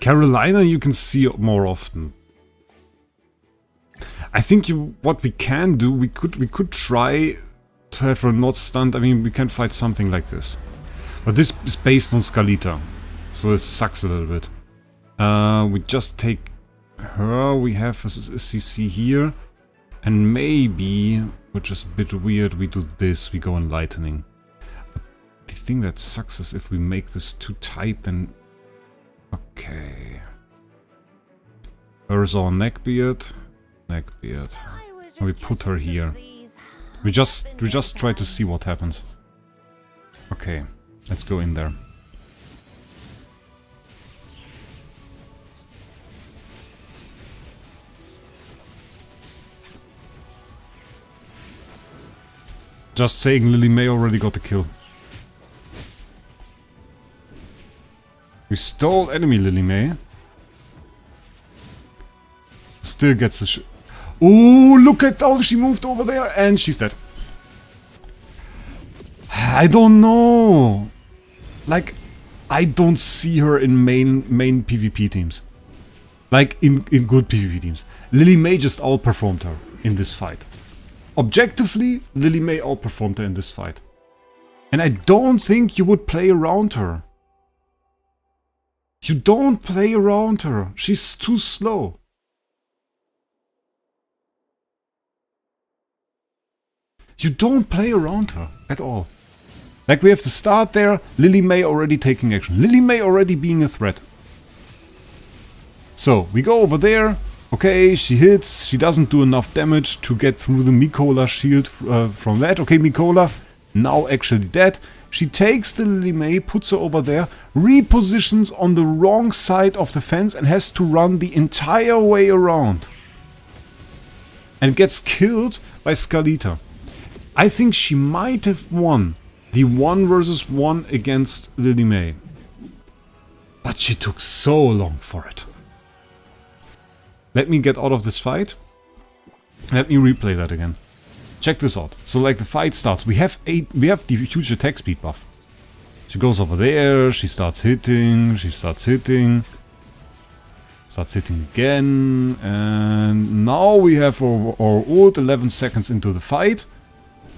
[SPEAKER 1] Carolina you can see more often. I think what we can do, we could try to have her not stunned. I mean, we can fight something like this. But this is based on Scalita. So it sucks a little bit. We just take her, we have a CC here. And maybe, which is a bit weird, we do this, we go on Lightning. But the thing that sucks is if we make this too tight, then... Okay. Where's our Neckbeard? Neckbeard. And we put her here. We just try to see what happens. Okay, let's go in there. Just saying, Lily May already got the kill. We stole enemy Lily May. Still gets the ooh, look at how she moved over there, and she's dead. I don't know. Like, I don't see her in main PvP teams. Like, in good PvP teams. Lily May just outperformed her in this fight. Objectively, Lily May outperformed her in this fight. And I don't think you would play around her. You don't play around her. She's too slow. You don't play around her at all. Like, we have to start there, Lily May already taking action. Lily May already being a threat. So, we go over there. Okay, she hits. She doesn't do enough damage to get through the Mikola shield from that. Okay, Mikola, now actually dead. She takes the Lily May, puts her over there, repositions on the wrong side of the fence and has to run the entire way around. And gets killed by Scalita. I think she might have won the 1 versus 1 against Lily May. But she took so long for it. Let me get out of this fight. Let me replay that again. Check this out. So like the fight starts. We have the huge attack speed buff. She goes over there, she starts hitting, starts hitting again, and now we have our ult 11 seconds into the fight.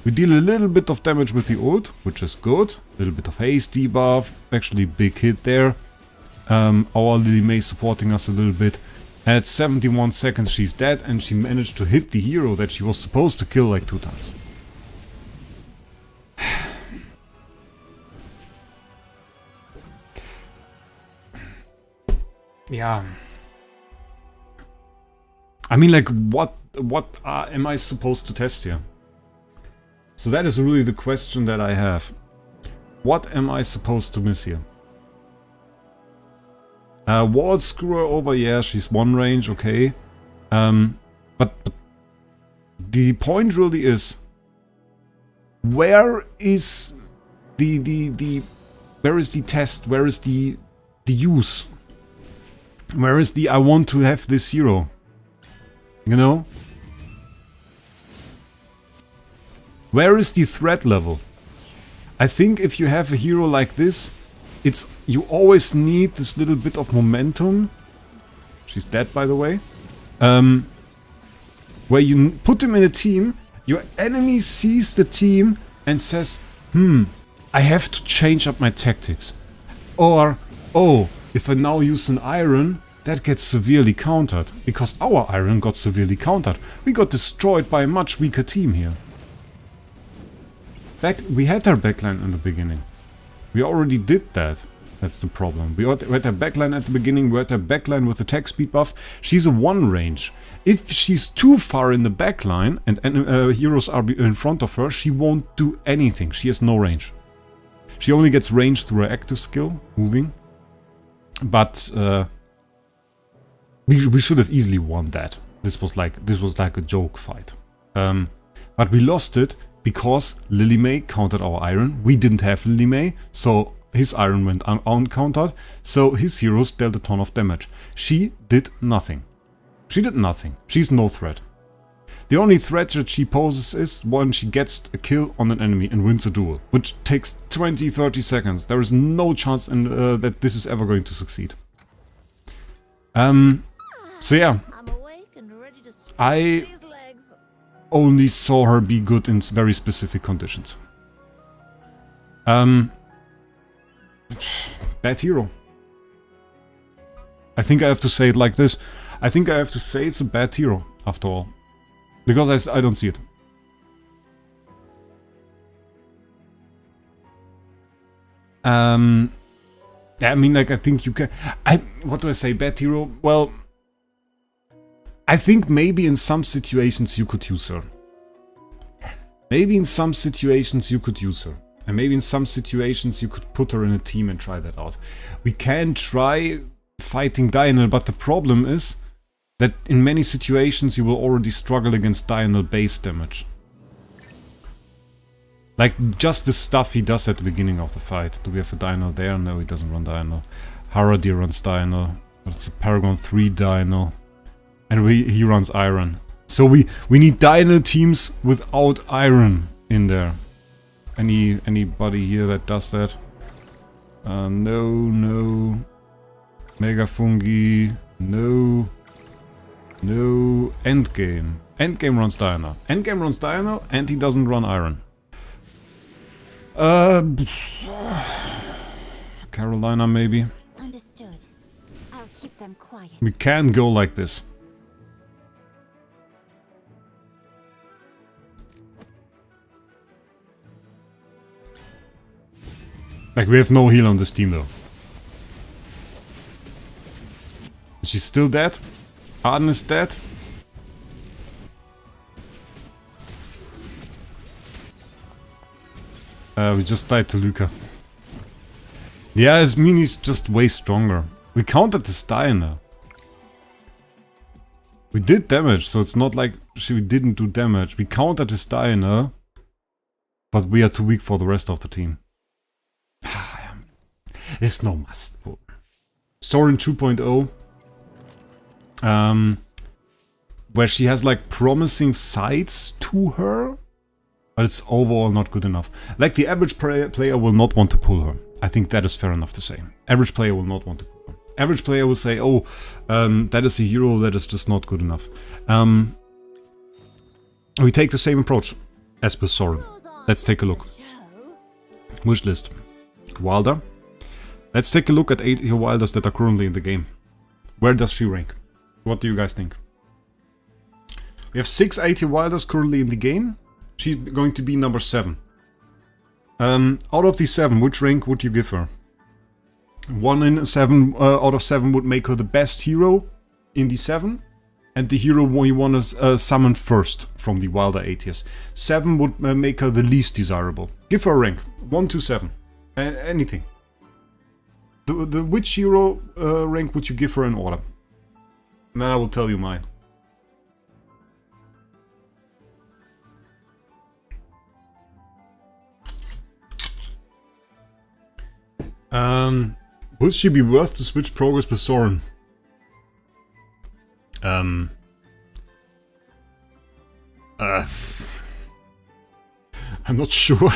[SPEAKER 1] We deal a little bit of damage with the ult, which is good. A little bit of haste debuff, actually big hit there. Our Lily May supporting us a little bit. At 71 seconds she's dead, and she managed to hit the hero that she was supposed to kill like 2 times. Yeah. I mean, like, what am I supposed to test here? So that is really the question that I have. What am I supposed to miss here? Wall screw her over, yeah, she's one range, okay. But the point really is, where is where is the test? Where is the use? Where is the I want to have this hero? You know? Where is the threat level? I think if you have a hero like this, you always need this little bit of momentum. She's dead, by the way. Where you put him in a team, your enemy sees the team and says, I have to change up my tactics. Or, oh, if I now use an iron, that gets severely countered. Because our iron got severely countered. We got destroyed by a much weaker team here. We had our backline in the beginning. We already did that. That's the problem. We had our backline at the beginning. We had our backline with attack speed buff. She's a 1 range. If she's too far in the backline and heroes are in front of her, she won't do anything. She has no range. She only gets range through her active skill, moving. But we should have easily won that. This was like a joke fight. But we lost it because Lily May countered our iron. We didn't have Lily May, so his iron went uncountered. So his heroes dealt a ton of damage. She did nothing. She did nothing. She's no threat. The only threat that she poses is when she gets a kill on an enemy and wins a duel, which takes 20-30 seconds. There is no chance that this is ever going to succeed. So yeah,
[SPEAKER 4] I'm awake and ready to stretch
[SPEAKER 1] I
[SPEAKER 4] these legs.
[SPEAKER 1] only saw her be good in very specific conditions. Bad hero. I think I have to say it like this. I think I have to say it's a bad hero, after all. Because I don't see it. Yeah, I mean, like, I think you can... what do I say? Bad hero? Well... I think maybe in some situations you could use her. Maybe in some situations you could use her. And maybe in some situations you could put her in a team and try that out. We can try fighting Diurnal, but the problem is that in many situations you will already struggle against Diurnal base damage. Like just the stuff he does at the beginning of the fight. Do we have a Diurnal there? No, he doesn't run Diurnal. Haradir runs Diurnal. But it's a Paragon 3 Diurnal. And he runs Iron. So we need Diurnal teams without Iron in there. Anybody here that does that? No. Mega Fungi. No. Endgame. Endgame runs Diurnal. Endgame runs Diurnal and he doesn't run Iron. Carolina maybe.
[SPEAKER 3] Understood. I'll keep them quiet.
[SPEAKER 1] We can go like this. Like, we have no heal on this team, though. Is she still dead? Arden is dead? We just died to Luca. Yeah, his mini's just way stronger. We countered the Diurnal. We did damage, so it's not like we didn't do damage. We countered his Diurnal, but we are too weak for the rest of the team. It's no must pull. Sorin 2.0. Where she has like promising sides to her, but it's overall not good enough. Like the average player will not want to pull her. I think that is fair enough to say. Average player will not want to pull her. Average player will say, oh, that is a hero that is just not good enough. We take the same approach as with Sorin. Let's take a look. Wish list. Wilder. Let's take a look at 80 Wilders that are currently in the game. Where does she rank? What do you guys think? We have 6 80 Wilders currently in the game. She's going to be number 7. Out of these 7, which rank would you give her? 1 in 7 out of 7 would make her the best hero in the 7. And the hero you want to summon first from the Wilder 80s. 7 would make her the least desirable. Give her a rank. 1 to 7. Anything. Which hero rank would you give her in order? And then I will tell you mine. Will she be worth to switch progress with Soren? I'm not sure.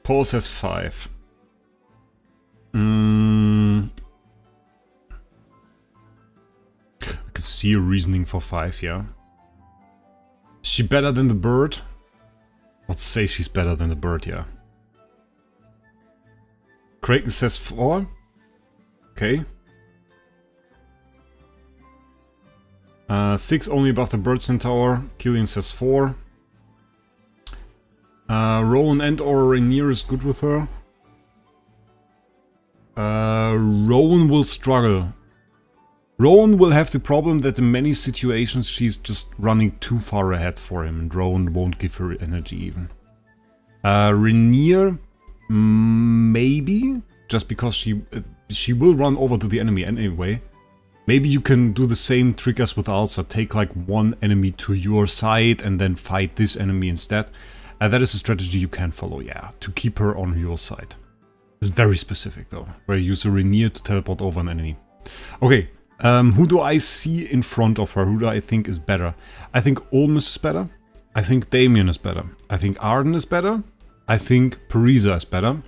[SPEAKER 1] Pause has 5. I can see a reasoning for 5, yeah. Is she better than the bird? Let's say she's better than the bird, yeah. Kraken says 4. Okay. 6 only above the bird centaur. Killian says 4. Rowan and or Rainier is good with her. Rowan will struggle. Rowan will have the problem that in many situations she's just running too far ahead for him, and Rowan won't give her energy even. Rainier, maybe, just because she will run over to the enemy anyway. Maybe you can do the same trick as with Ulcer, take like one enemy to your side and then fight this enemy instead. That is a strategy you can follow, yeah, to keep her on your side. It's very specific though, where you use a Rainier to teleport over an enemy. Okay, who do I see in front of her? Who do I think is better? I think Olmus is better. I think Damien is better. I think Arden is better. I think Parisa is better.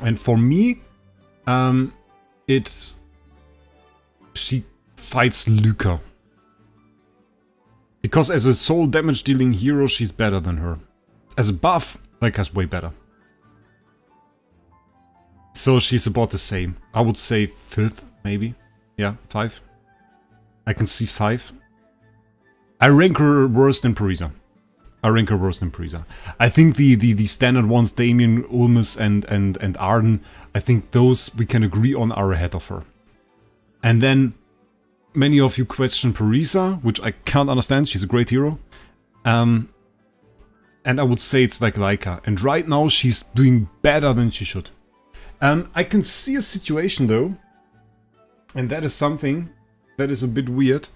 [SPEAKER 1] And for me, she fights Luca. Because as a soul damage dealing hero, she's better than her. As a buff, Leica's way better. So she's about the same. I would say 5th, maybe. Yeah, 5. I can see 5. I rank her worse than Parisa. I think the standard ones, Damien, Ulmus and Arden, I think those we can agree on are ahead of her. And then many of you question Parisa, which I can't understand. She's a great hero. And I would say it's like Leica. And right now she's doing better than she should. I can see a situation though. And that is something that is a bit weird.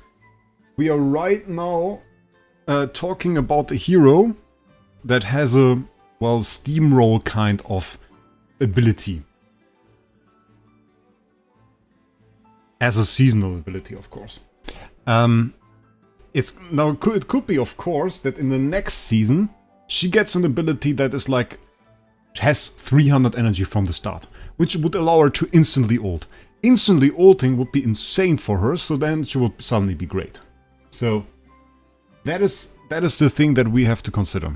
[SPEAKER 1] We are right now talking about a hero that has a, well, steamroll kind of ability. As a seasonal ability, of course. It could be, of course, that in the next season she gets an ability that is like has 300 energy from the start, which would allow her to instantly ult. Instantly ulting would be insane for her, so then she would suddenly be great. So that is the thing that we have to consider,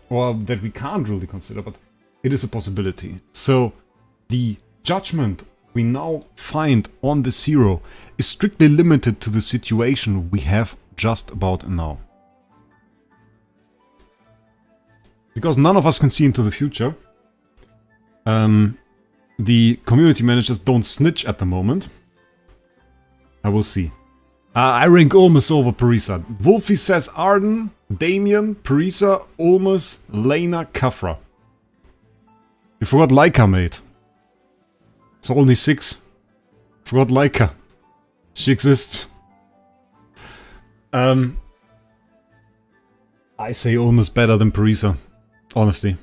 [SPEAKER 1] or that we can't really consider, but it is a possibility. So the judgment we now find on this hero is strictly limited to the situation we have just about now. Because none of us can see into the future. The community managers don't snitch at the moment. I will see. I rank Olmus over Parisa. Wolfie says Arden, Damien, Parisa, Olmus, Lena, Kafra. You forgot Leica, mate. It's only 6. Forgot Leica. She exists. I say Olmus better than Parisa. Honestly.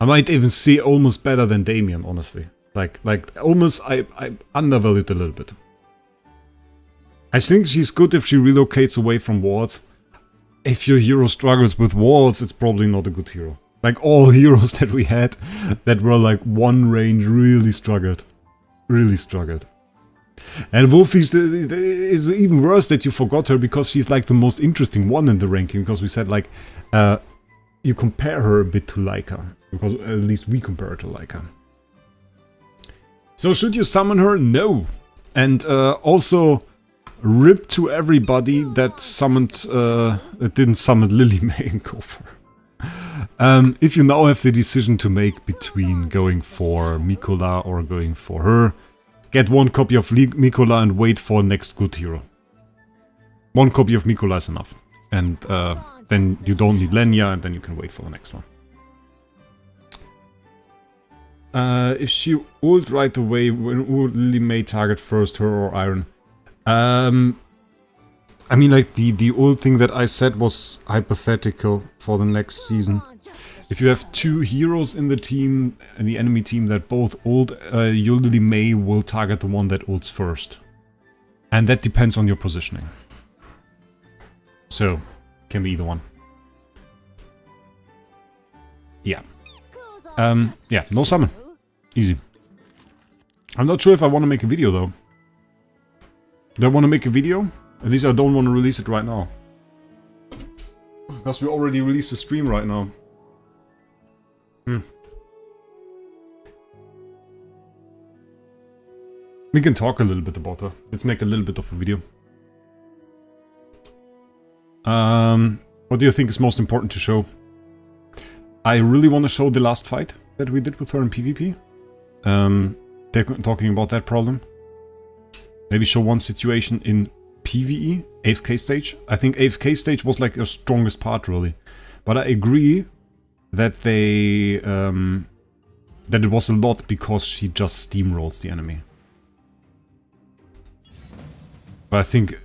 [SPEAKER 1] I might even see almost better than Damien, honestly. Like almost I undervalued a little bit. I think she's good if she relocates away from wards. If your hero struggles with wards, it's probably not a good hero. Like all heroes that we had that were like one range really struggled. Really struggled. And Wolfie is even worse that you forgot her because she's like the most interesting one in the ranking. Because we said like, you compare her a bit to Leica. Because at least we compare her to Leica. So should you summon her? No. And also rip to everybody that summoned, that didn't summon Lily May and Gopher. If you now have the decision to make between going for Mikola or going for her, get one copy of Mikola and wait for next good hero. One copy of Mikola is enough. And then you don't need Lenya and then you can wait for the next one. If she ult right away, when Lily may target first her or Iron. I mean, like, the ult thing that I said was hypothetical for the next season. If you have two heroes in the team, in the enemy team that both ult, Lily May will target the one that ults first. And that depends on your positioning. So, can be either one. Yeah. Yeah, no summon. Easy. I'm not sure if I want to make a video though. Do I want to make a video? At least I don't want to release it right now. Because we already released the stream right now. We can talk a little bit about her. Let's make a little bit of a video. What do you think is most important to show? I really want to show the last fight that we did with her in PvP. Talking about that problem. Maybe show one situation in PvE, AFK stage. I think AFK stage was like your strongest part really. But I agree that they... that it was a lot because she just steamrolls the enemy. But I think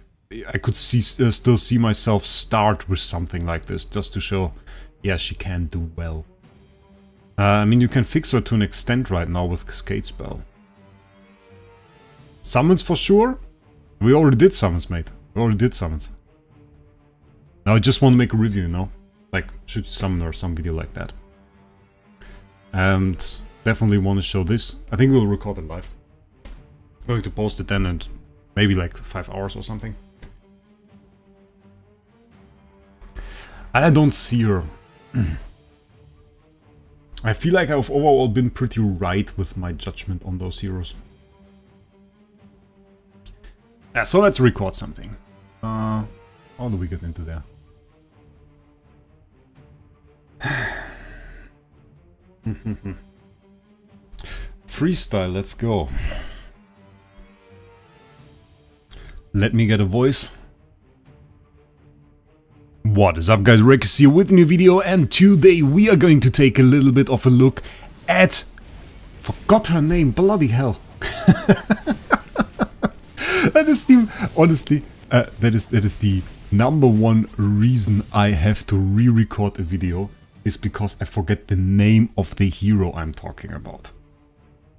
[SPEAKER 1] I could still see myself start with something like this, just to show, yeah, she can do well. I mean, you can fix her to an extent right now with Cascade Spell. Summons for sure? We already did summons, mate. We already did summons. Now I just want to make a review, you know? Like, should summon or some video like that. And definitely want to show this. I think we'll record it live. Going to post it then and maybe like 5 hours or something. I don't see her. I feel like I've overall been pretty right with my judgment on those heroes. Yeah, so let's record something. How do we get into there? Freestyle, let's go. Let me get a voice. What is up guys, Wraec is here with a new video, and today we are going to take a little bit of a look at... Forgot her name, bloody hell. That is the... Honestly, that is the number one reason I have to re-record a video, is because I forget the name of the hero I'm talking about.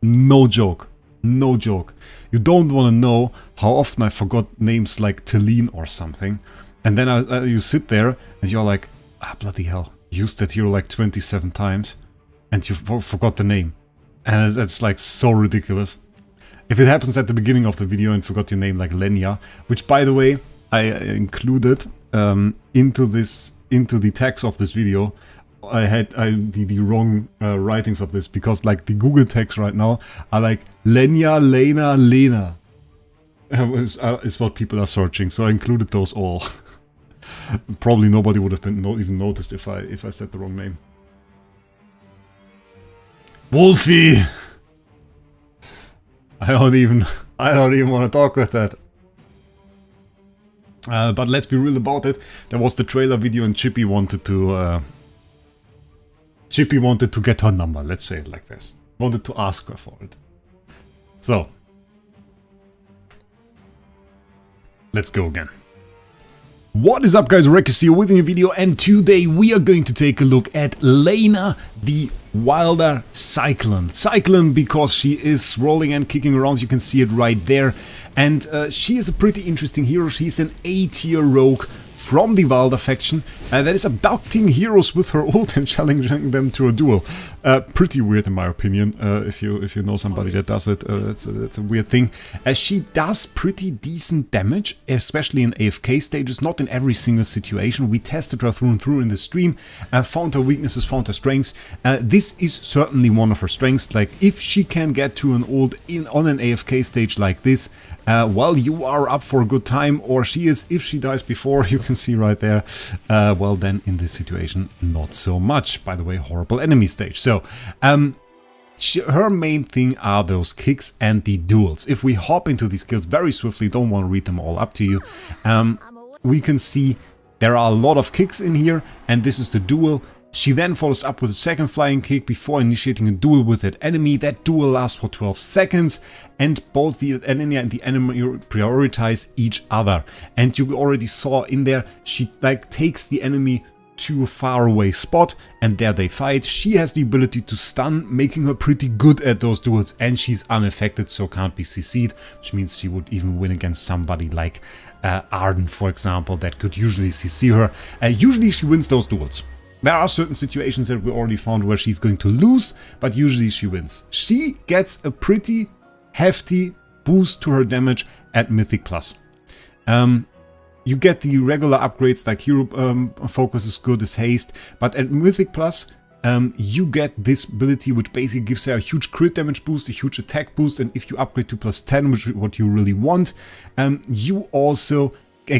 [SPEAKER 1] No joke. No joke. You don't want to know how often I forgot names like Talene or something. And then you sit there and you're like, ah, bloody hell. Used that hero like 27 times and you forgot the name. And it's like so ridiculous. If it happens at the beginning of the video and forgot your name like Lenia, which by the way, I included into the text of this video. I had the wrong writings of this, because like the Google text right now are like Lenya, Lena, Lena is what people are searching, so I included those all. Probably nobody would have been even noticed if I said the wrong name. Wolfie! I don't even want to talk with that. But let's be real about it. There was the trailer video and Chippy wanted to get her number, let's say it like this. Wanted to ask her for it. So. Let's go again. What is up guys, Wraec is here with a new video, and today we are going to take a look at Lenia the Wild Cyclone. Cyclone because she is rolling and kicking around, you can see it right there. And she is a pretty interesting hero. She's an A-tier rogue from the Wilder faction that is abducting heroes with her ult and challenging them to a duel. Pretty weird in my opinion. If you know somebody that does it, that's a weird thing. She does pretty decent damage, especially in AFK stages, not in every single situation. We tested her through and through in the stream, found her weaknesses, found her strengths. This is certainly one of her strengths. Like, if she can get to an ult on an AFK stage like this, well, you are up for a good time, or she is, if she dies before, you can see right there, well then in this situation, not so much. By the way, horrible enemy stage. So, her main thing are those kicks and the duels. If we hop into these skills very swiftly, don't want to read them all up to you, we can see there are a lot of kicks in here, and this is the duel. She then follows up with a second flying kick before initiating a duel with that enemy. That duel lasts for 12 seconds and both the Lenia and the enemy prioritize each other. And you already saw in there, she like takes the enemy to a faraway spot and there they fight. She has the ability to stun, making her pretty good at those duels, and she's unaffected, so can't be CC'd, which means she would even win against somebody like Arden, for example, that could usually CC her. Usually she wins those duels. There are certain situations that we already found where she's going to lose, but usually she wins. She gets a pretty hefty boost to her damage at Mythic Plus. You get the regular upgrades like Hero Focus is good as Haste, but at Mythic Plus you get this ability which basically gives her a huge crit damage boost, a huge attack boost, and if you upgrade to +10, which is what you really want, you also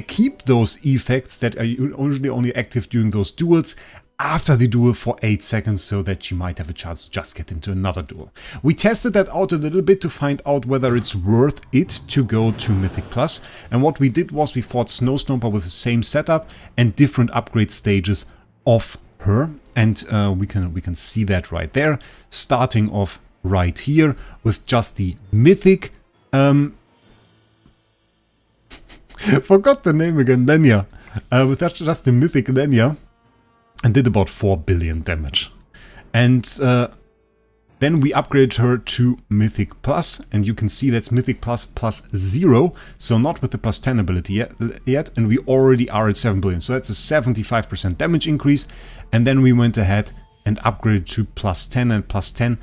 [SPEAKER 1] keep those effects that are usually only active during those duels after the duel for 8 seconds, so that she might have a chance to just get into another duel. We tested that out a little bit to find out whether it's worth it to go to Mythic Plus, and what we did was we fought Snowstomper with the same setup and different upgrade stages of her, and we can see that right there, starting off right here with just the Mythic forgot the name again, Lenia. With just the Mythic Lenia, and did about 4 billion damage. And then we upgraded her to Mythic Plus, and you can see that's Mythic Plus +0, so not with the +10 ability yet, and we already are at 7 billion, so that's a 75% damage increase. And then we went ahead and upgraded to +10, and +10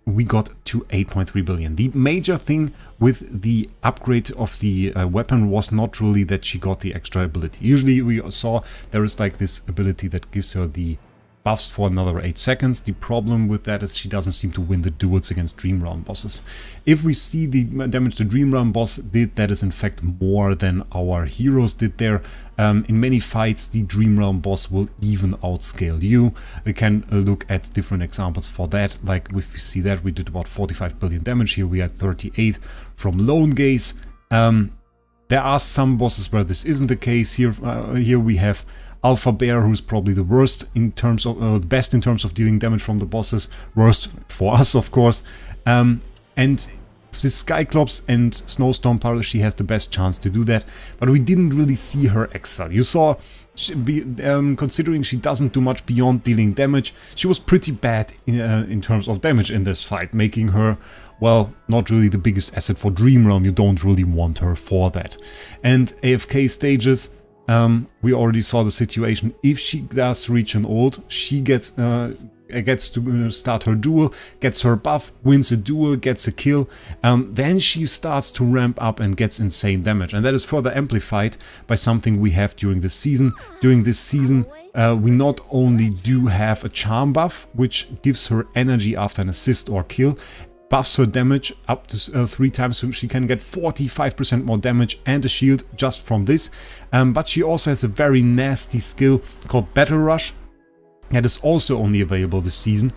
[SPEAKER 1] we got to 8.3 billion. The major thing with the upgrade of the weapon was not really that she got the extra ability. Usually we saw there is like this ability that gives her the buffs for another 8 seconds. The problem with that is she doesn't seem to win the duels against Dream Realm bosses. If we see the damage the Dream Realm boss did, that is in fact more than our heroes did there. In many fights the Dream Realm boss will even outscale you. We can look at different examples for that. Like if we see that we did about 45 billion damage, here we had 38 from Lone Gaze. There are some bosses where this isn't the case. Here we have Alpha Bear, who's probably the worst in terms of the best in terms of dealing damage from the bosses, worst for us of course. And this Skyclops and Snowstomper, she has the best chance to do that, but we didn't really see her excel. You saw, considering she doesn't do much beyond dealing damage, she was pretty bad in terms of damage in this fight, making her, well, not really the biggest asset for Dream Realm. You don't really want her for that. And AFK stages, we already saw the situation. If she does reach an ult, she gets to start her duel, gets her buff, wins a duel, gets a kill, then she starts to ramp up and gets insane damage, and that is further amplified by something we have during this season. During this season we not only do have a charm buff, which gives her energy after an assist or kill, buffs her damage up to 3 times, so she can get 45% more damage and a shield just from this, but she also has a very nasty skill called Battle Rush, that is also only available this season,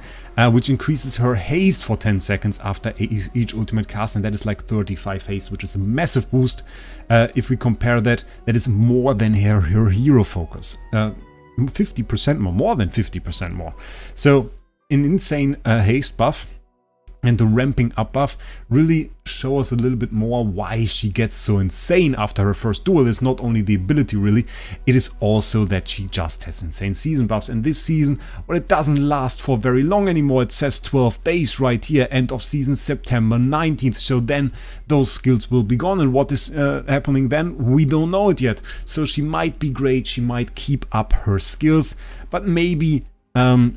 [SPEAKER 1] which increases her haste for 10 seconds after each ultimate cast, and that is like 35 haste, which is a massive boost. If we compare that, that is more than her hero focus. 50% more than 50% more. So an insane haste buff. And the ramping up buff really shows us a little bit more why she gets so insane after her first duel. It's not only the ability really, it is also that she just has insane season buffs. And this season, well, it doesn't last for very long anymore. It says 12 days right here, end of season September 19th. So then those skills will be gone. And what is happening then? We don't know it yet. So she might be great, she might keep up her skills, but maybe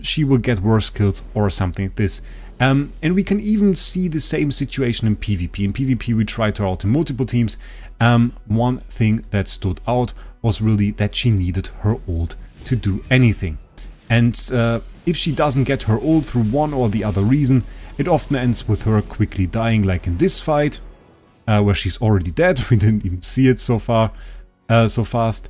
[SPEAKER 1] she will get worse skills or something like this. And we can even see the same situation in PvP. In PvP we tried her out in multiple teams. One thing that stood out was really that she needed her ult to do anything. And if she doesn't get her ult through one or the other reason, it often ends with her quickly dying, like in this fight, where she's already dead. We didn't even see it so fast.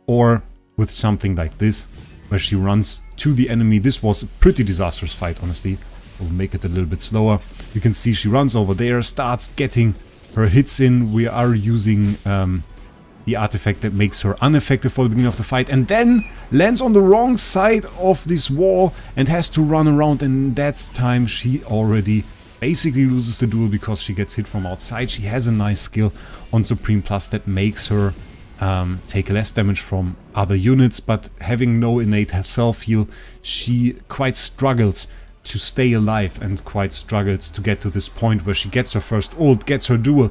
[SPEAKER 1] Or with something like this, where she runs to the enemy. This was a pretty disastrous fight, honestly. We'll make it a little bit slower. You can see she runs over there, starts getting her hits in. We are using the the artifact that makes her ineffective for the beginning of the fight, and then lands on the wrong side of this wall and has to run around, and that's time she already basically loses the duel because she gets hit from outside. She has a nice skill on Supreme Plus that makes her take less damage from other units, but having no innate self-heal, she quite struggles to stay alive and quite struggles to get to this point where she gets her first ult, gets her duel,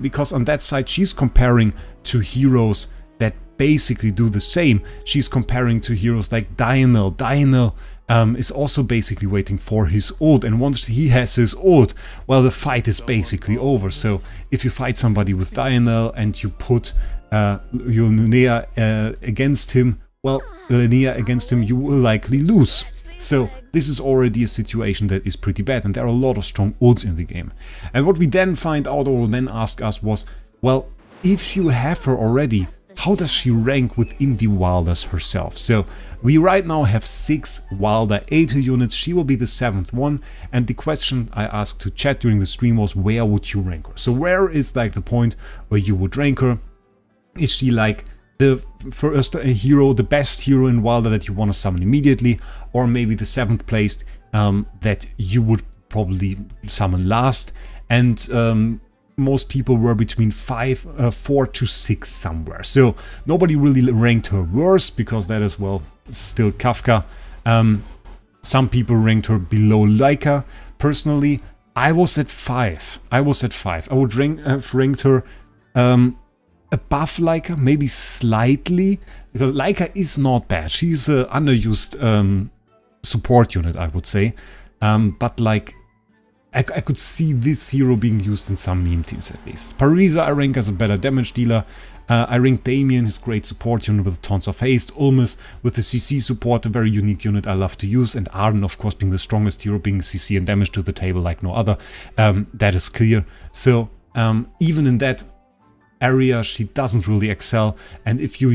[SPEAKER 1] because on that side she's comparing to heroes that basically do the same. She's comparing to heroes like Dynel. Dynel is also basically waiting for his ult, and once he has his ult, well, the fight is basically over. So if you fight somebody with Dynel and you put your Lenia against him, well, Lenia against him, you will likely lose. So this is already a situation that is pretty bad, and there are a lot of strong ults in the game. And what we then find out, or then ask us, was, well, if you have her already, how does she rank within the Wilders herself? So we right now have 6 Wilder 80 units, she will be the 7th one, and the question I asked to chat during the stream was, where would you rank her? So where is like the point where you would rank her? Is she like the first hero, the best hero in Wilder that you want to summon immediately, or maybe the 7th placed that you would probably summon last? And most people were between 4 to 6 somewhere. So nobody really ranked her worse, because that is, well, still Kafka. Some people ranked her below Leica. Personally, I was at 5. I would have ranked her above Leica, maybe slightly, because Leica is not bad. She's an underused support unit, I would say. But like, I could see this hero being used in some meme teams at least. Parisa I rank as a better damage dealer. I rank Damien, his great support unit with tons of haste. Ulmus with the CC support, a very unique unit I love to use. And Arden, of course, being the strongest hero, being CC and damage to the table like no other. That is clear. So even in that area, she doesn't really excel. And if you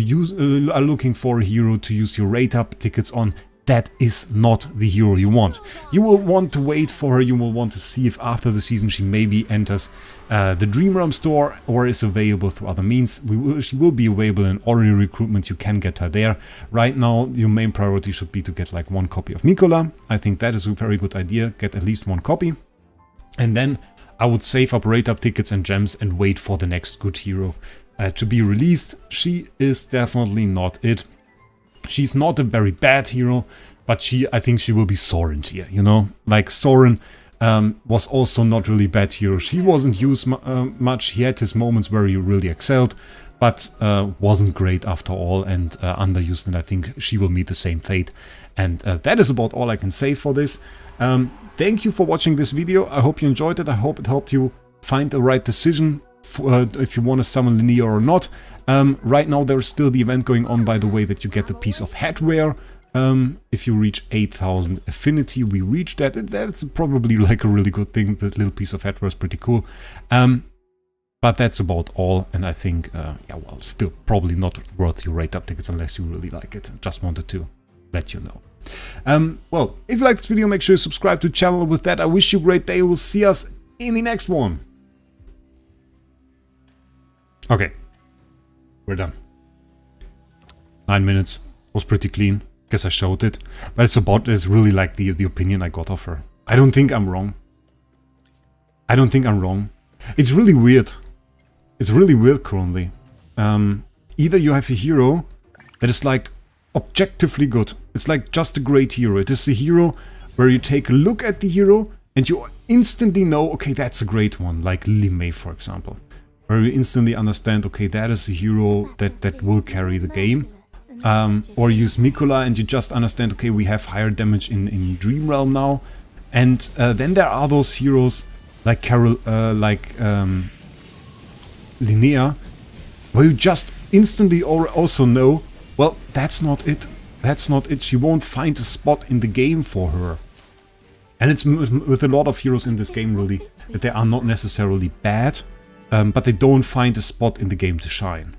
[SPEAKER 1] are looking for a hero to use your rate up tickets on, that is not the hero you want. You will want to wait for her. You will want to see if after the season she maybe enters the Dream Realm store or is available through other means. She will be available in ordinary recruitment. You can get her there. Right now, your main priority should be to get like 1 copy of Nicola. I think that is a very good idea. Get at least 1 copy. And then I would save up rate up tickets and gems and wait for the next good hero to be released. She is definitely not it. She's not a very bad hero, but I think she will be Soren tier, you know? Like Soren was also not really bad hero. She wasn't used much. He had his moments where he really excelled, but wasn't great after all, and underused, and I think she will meet the same fate. And that is about all I can say for this. Thank you for watching this video. I hope you enjoyed it. I hope it helped you find the right decision if you want to summon Lenia or not. Right now there's still the event going on, by the way, that you get the piece of headwear. If you reach 8,000 affinity, we reached that. That's probably like a really good thing. This little piece of headwear is pretty cool. But that's about all, and I think, yeah, well, still probably not worth your rate up tickets unless you really like it. Just wanted to let you know. Well, if you like this video, make sure you subscribe to the channel. With that, I wish you a great day. We'll see us in the next one. Okay. We're done. 9 minutes. Was pretty clean. Guess I showed it. But it's really like the opinion I got of her. I don't think I'm wrong. It's really weird. It's really weird currently. Either you have a hero that is like objectively good. It's like just a great hero. It is a hero where you take a look at the hero and you instantly know, okay, that's a great one. Like Lily May, for example. Where you instantly understand, okay, that is a hero that will carry the game. Or use Mikola and you just understand, okay, we have higher damage in Dream Realm now. And then there are those heroes like Lenia, where you just instantly also know, well, that's not it. That's not it. She won't find a spot in the game for her. And it's with a lot of heroes in this game, really, that they are not necessarily bad. But they don't find a spot in the game to shine.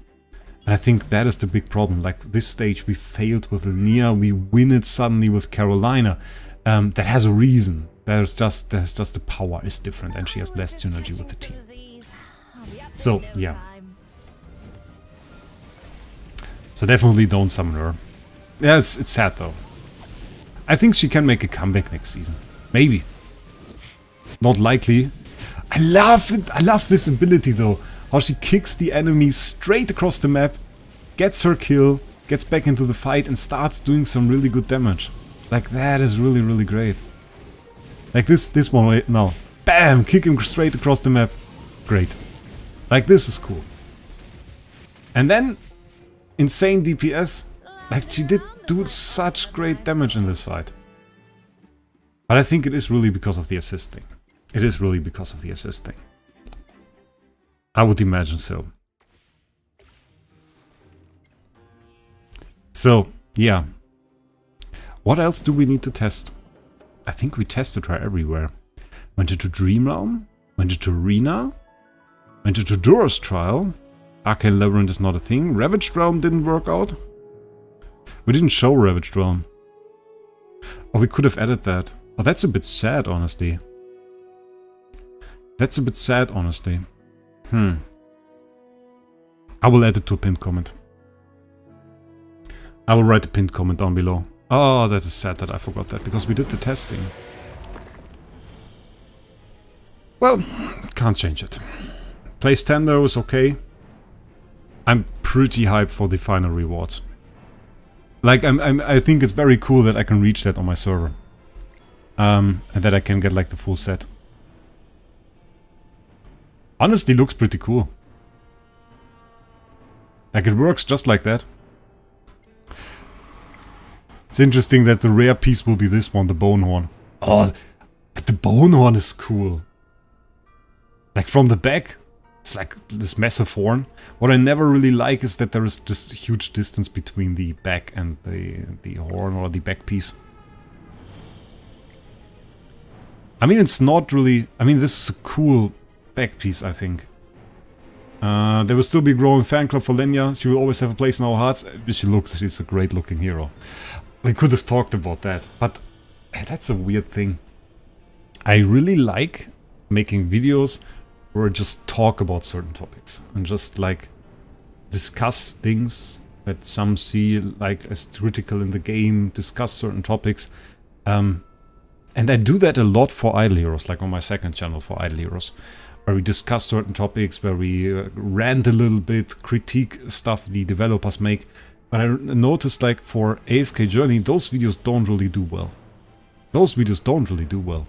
[SPEAKER 1] And I think that is the big problem. Like this stage we failed with Lenia, we win it suddenly with Carolina. That has a reason. There's just the power is different, and she has less synergy with the team. So yeah. So definitely don't summon her. Yeah, it's sad though. I think she can make a comeback next season. Maybe. Not likely. I love it. I love this ability though. How she kicks the enemy straight across the map, gets her kill, gets back into the fight and starts doing some really good damage. Like that is really, really great. Like this one right now. Bam! Kick him straight across the map. Great. Like this is cool. And then insane DPS. Like she did do such great damage in this fight. But I think it is really because of the assist thing. It is really because of the assist thing. I would imagine so. So, yeah. What else do we need to test? I think we tested her everywhere. Went into Dream Realm, went into Arena, went into Dora's Trial. Arcane Labyrinth is not a thing. Ravaged Realm didn't work out. We didn't show Ravaged Realm. Oh, we could have added that. Oh, that's a bit sad, honestly. That's a bit sad, honestly. I will add it to a pinned comment. I will write a pinned comment down below. Oh, that is sad that I forgot that, because we did the testing. Well, can't change it. Place 10 though is okay. I'm pretty hyped for the final rewards. Like, I think it's very cool that I can reach that on my server. And that I can get like the full set. Honestly, looks pretty cool. Like, it works just like that. It's interesting that the rare piece will be this one, the bone horn. Oh, but the bone horn is cool. Like, from the back, it's like this massive horn. What I never really like is that there is just a huge distance between the back and the horn or the back piece. I mean, it's not really... I mean, this is a cool back piece, I think. There will still be a growing fan club for Lenya. She will always have a place in our hearts. She's a great looking hero. We could have talked about that, but that's a weird thing. I really like making videos where I just talk about certain topics and just like discuss things that some see like as critical in the game, discuss certain topics. And I do that a lot for Idle Heroes, like on my second channel for Idle Heroes, where we discuss certain topics, where we rant a little bit, critique stuff the developers make. But I noticed, like, for AFK Journey, those videos don't really do well. Those videos don't really do well.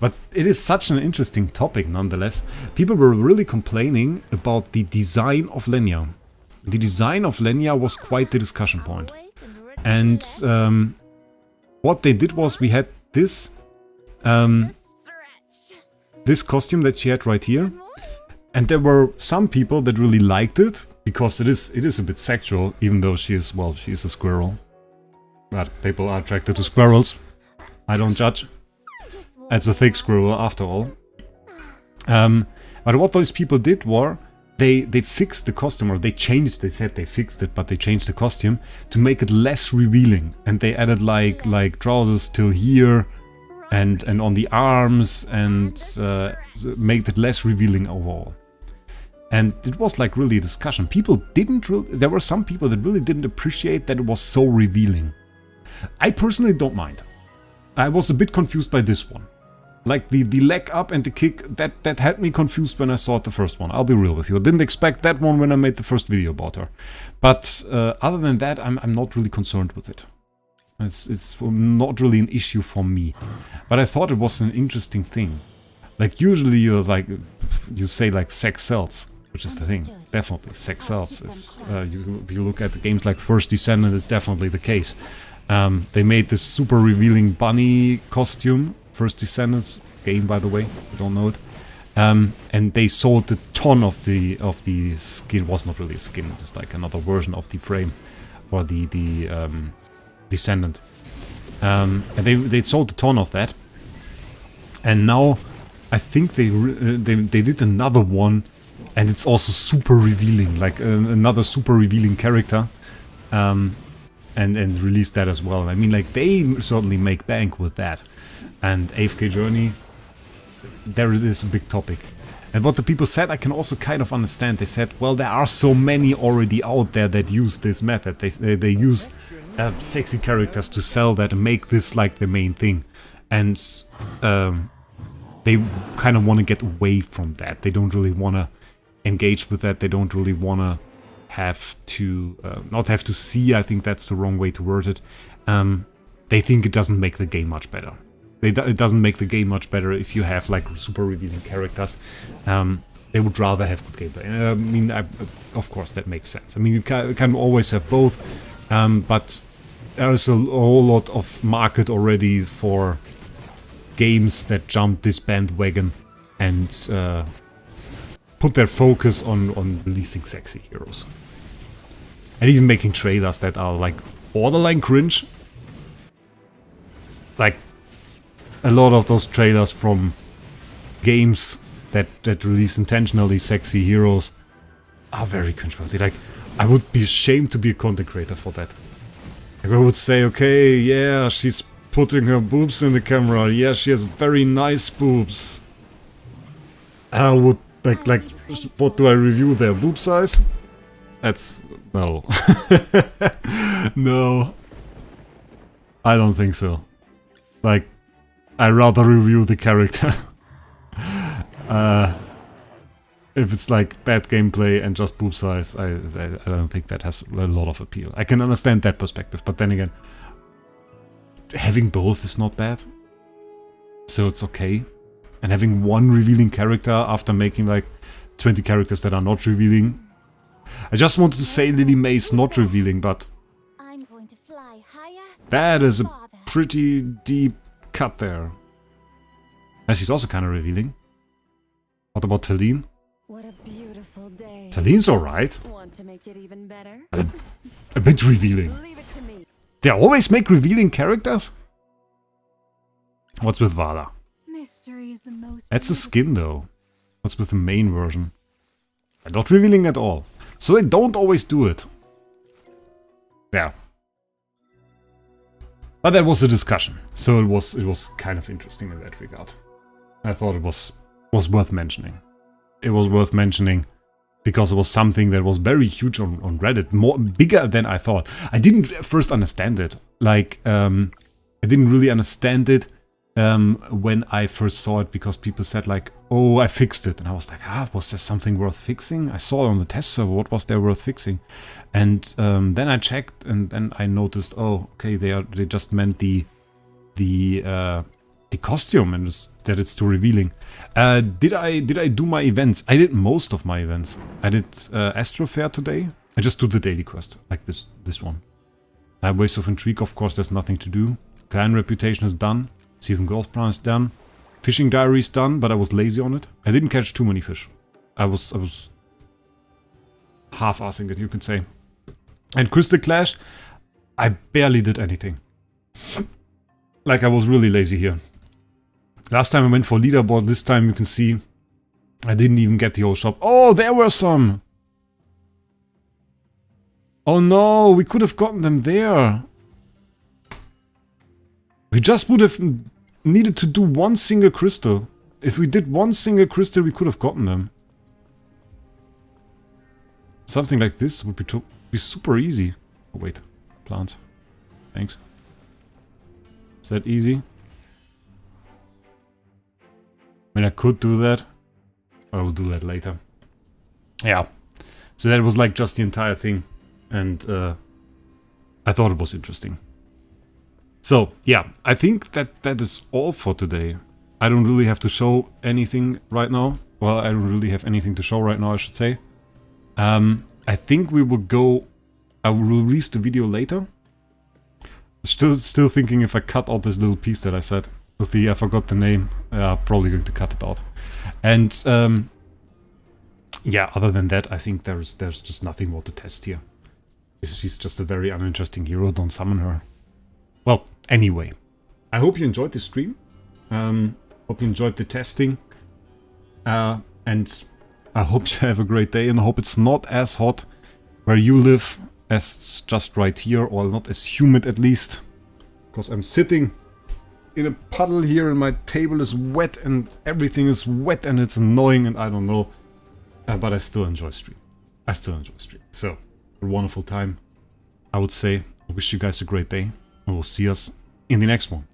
[SPEAKER 1] But it is such an interesting topic, nonetheless. People were really complaining about the design of Lenya. The design of Lenya was quite the discussion point. And what they did was we had this this costume that she had right here. And there were some people that really liked it, because it is a bit sexual, even though she is, well, she's a squirrel. But people are attracted to squirrels. I don't judge. It's a thick squirrel, after all. But what those people did were, they fixed the costume, or they said they fixed it, but they changed the costume to make it less revealing. And they added like trousers till here, and on the arms, and made it less revealing overall. And it was like really a discussion. People didn't really... There were some people that really didn't appreciate that it was so revealing. I personally don't mind. I was a bit confused by this one. Like the leg up and the kick, that had me confused when I saw it the first one. I'll be real with you. I didn't expect that one when I made the first video about her. But other than that, I'm not really concerned with it. It's not really an issue for me. But I thought it was an interesting thing. Like usually you say like sex sells. Which is the thing, definitely, sex sells. If you look at the games like First Descendant, it's definitely the case. They made this super revealing bunny costume, First Descendants game, by the way, you don't know it. And they sold a ton of the skin. It was not really a skin, it's like another version of the frame, or the Descendant. And they sold a ton of that. And now, I think they did another one. And it's also super revealing, like another super revealing character, and release that as well. I mean, like, they certainly make bank with that. And AFK Journey, there is a big topic. And what the people said, I can also kind of understand. They said, well, there are so many already out there that use this method. They use sexy characters to sell that and make this like the main thing. And they kind of want to get away from that. They don't really want to engage with that. They don't really want to have to, not have to see, I think that's the wrong way to word it. They think it doesn't make the game much better. It doesn't make the game much better if you have like super revealing characters. They would rather have good gameplay. I mean, of course that makes sense. I mean, you can always have both, but there is a whole lot of market already for games that jump this bandwagon and put their focus on releasing sexy heroes. And even making trailers that are like borderline cringe. Like a lot of those trailers from games that release intentionally sexy heroes are very cringeworthy. Like, I would be ashamed to be a content creator for that. Like, I would say, okay, yeah, she's putting her boobs in the camera. Yeah, she has very nice boobs. And I would, like, what do I review there? Boob size? That's, no. No. I don't think so. Like, I'd rather review the character. If it's like bad gameplay and just boob size, I don't think that has a lot of appeal. I can understand that perspective, but then again, having both is not bad. So it's okay. And having one revealing character after making like 20 characters that are not revealing. I just wanted to say Lily May's not revealing, but
[SPEAKER 3] I'm going to fly higher.
[SPEAKER 1] that is a pretty deep cut there. And she's also kind of revealing. What about Talene?
[SPEAKER 4] What a beautiful day.
[SPEAKER 1] Talene's alright.
[SPEAKER 4] Want to make it even better?
[SPEAKER 1] A bit revealing.
[SPEAKER 4] Leave it to me.
[SPEAKER 1] They always make revealing characters? What's with Vada?
[SPEAKER 3] Mystery is the most.
[SPEAKER 1] That's a skin though. What's with the main version? They're not revealing at all. So they don't always do it. Yeah. But that was a discussion. So it was kind of interesting in that regard. I thought it was worth mentioning. It was worth mentioning because it was something that was very huge on Reddit, bigger than I thought. I didn't first understand it. Like, I didn't really understand it when I first saw it because people said like, oh, I fixed it. And I was like, was there something worth fixing? I saw it on the test server, what was there worth fixing? And then I checked and then I noticed, oh, okay, they just meant the costume and that it's too revealing. Did I do my events? I did most of my events. I did Astro Fair today. I just do the daily quest, like this one. Waves of Intrigue, of course, there's nothing to do. Clan Reputation is done. Season Growth Plan is done. Fishing Diary is done, but I was lazy on it. I didn't catch too many fish. I was half-assing it, you can say. And Crystal Clash, I barely did anything. Like, I was really lazy here. Last time I went for leaderboard, this time you can see I didn't even get the whole shop. Oh, there were some! Oh no, we could have gotten them there. We just would have needed to do one single crystal. If we did one single crystal, we could have gotten them. Something like this would be super easy. Oh wait, plants. Thanks. Is that easy? I mean, I could do that. I will do that later. Yeah. So that was like just the entire thing. And I thought it was interesting. So, yeah. I think that is all for today. I don't really have to show anything right now. Well, I don't really have anything to show right now, I should say. I think we will go... I will release the video later. Still thinking if I cut out this little piece that I said. With the I forgot the name. Probably going to cut it out. And yeah, other than that, I think there's just nothing more to test here. She's just a very uninteresting hero. Don't summon her. Well, anyway, I hope you enjoyed the stream. Hope you enjoyed the testing. And I hope you have a great day. And I hope it's not as hot where you live as just right here, or not as humid at least. Because I'm sitting in a puddle here and my table is wet and everything is wet and it's annoying and I don't know. But I still enjoy stream. I still enjoy stream. So, a wonderful time. I would say, I wish you guys a great day and we'll see us in the next one.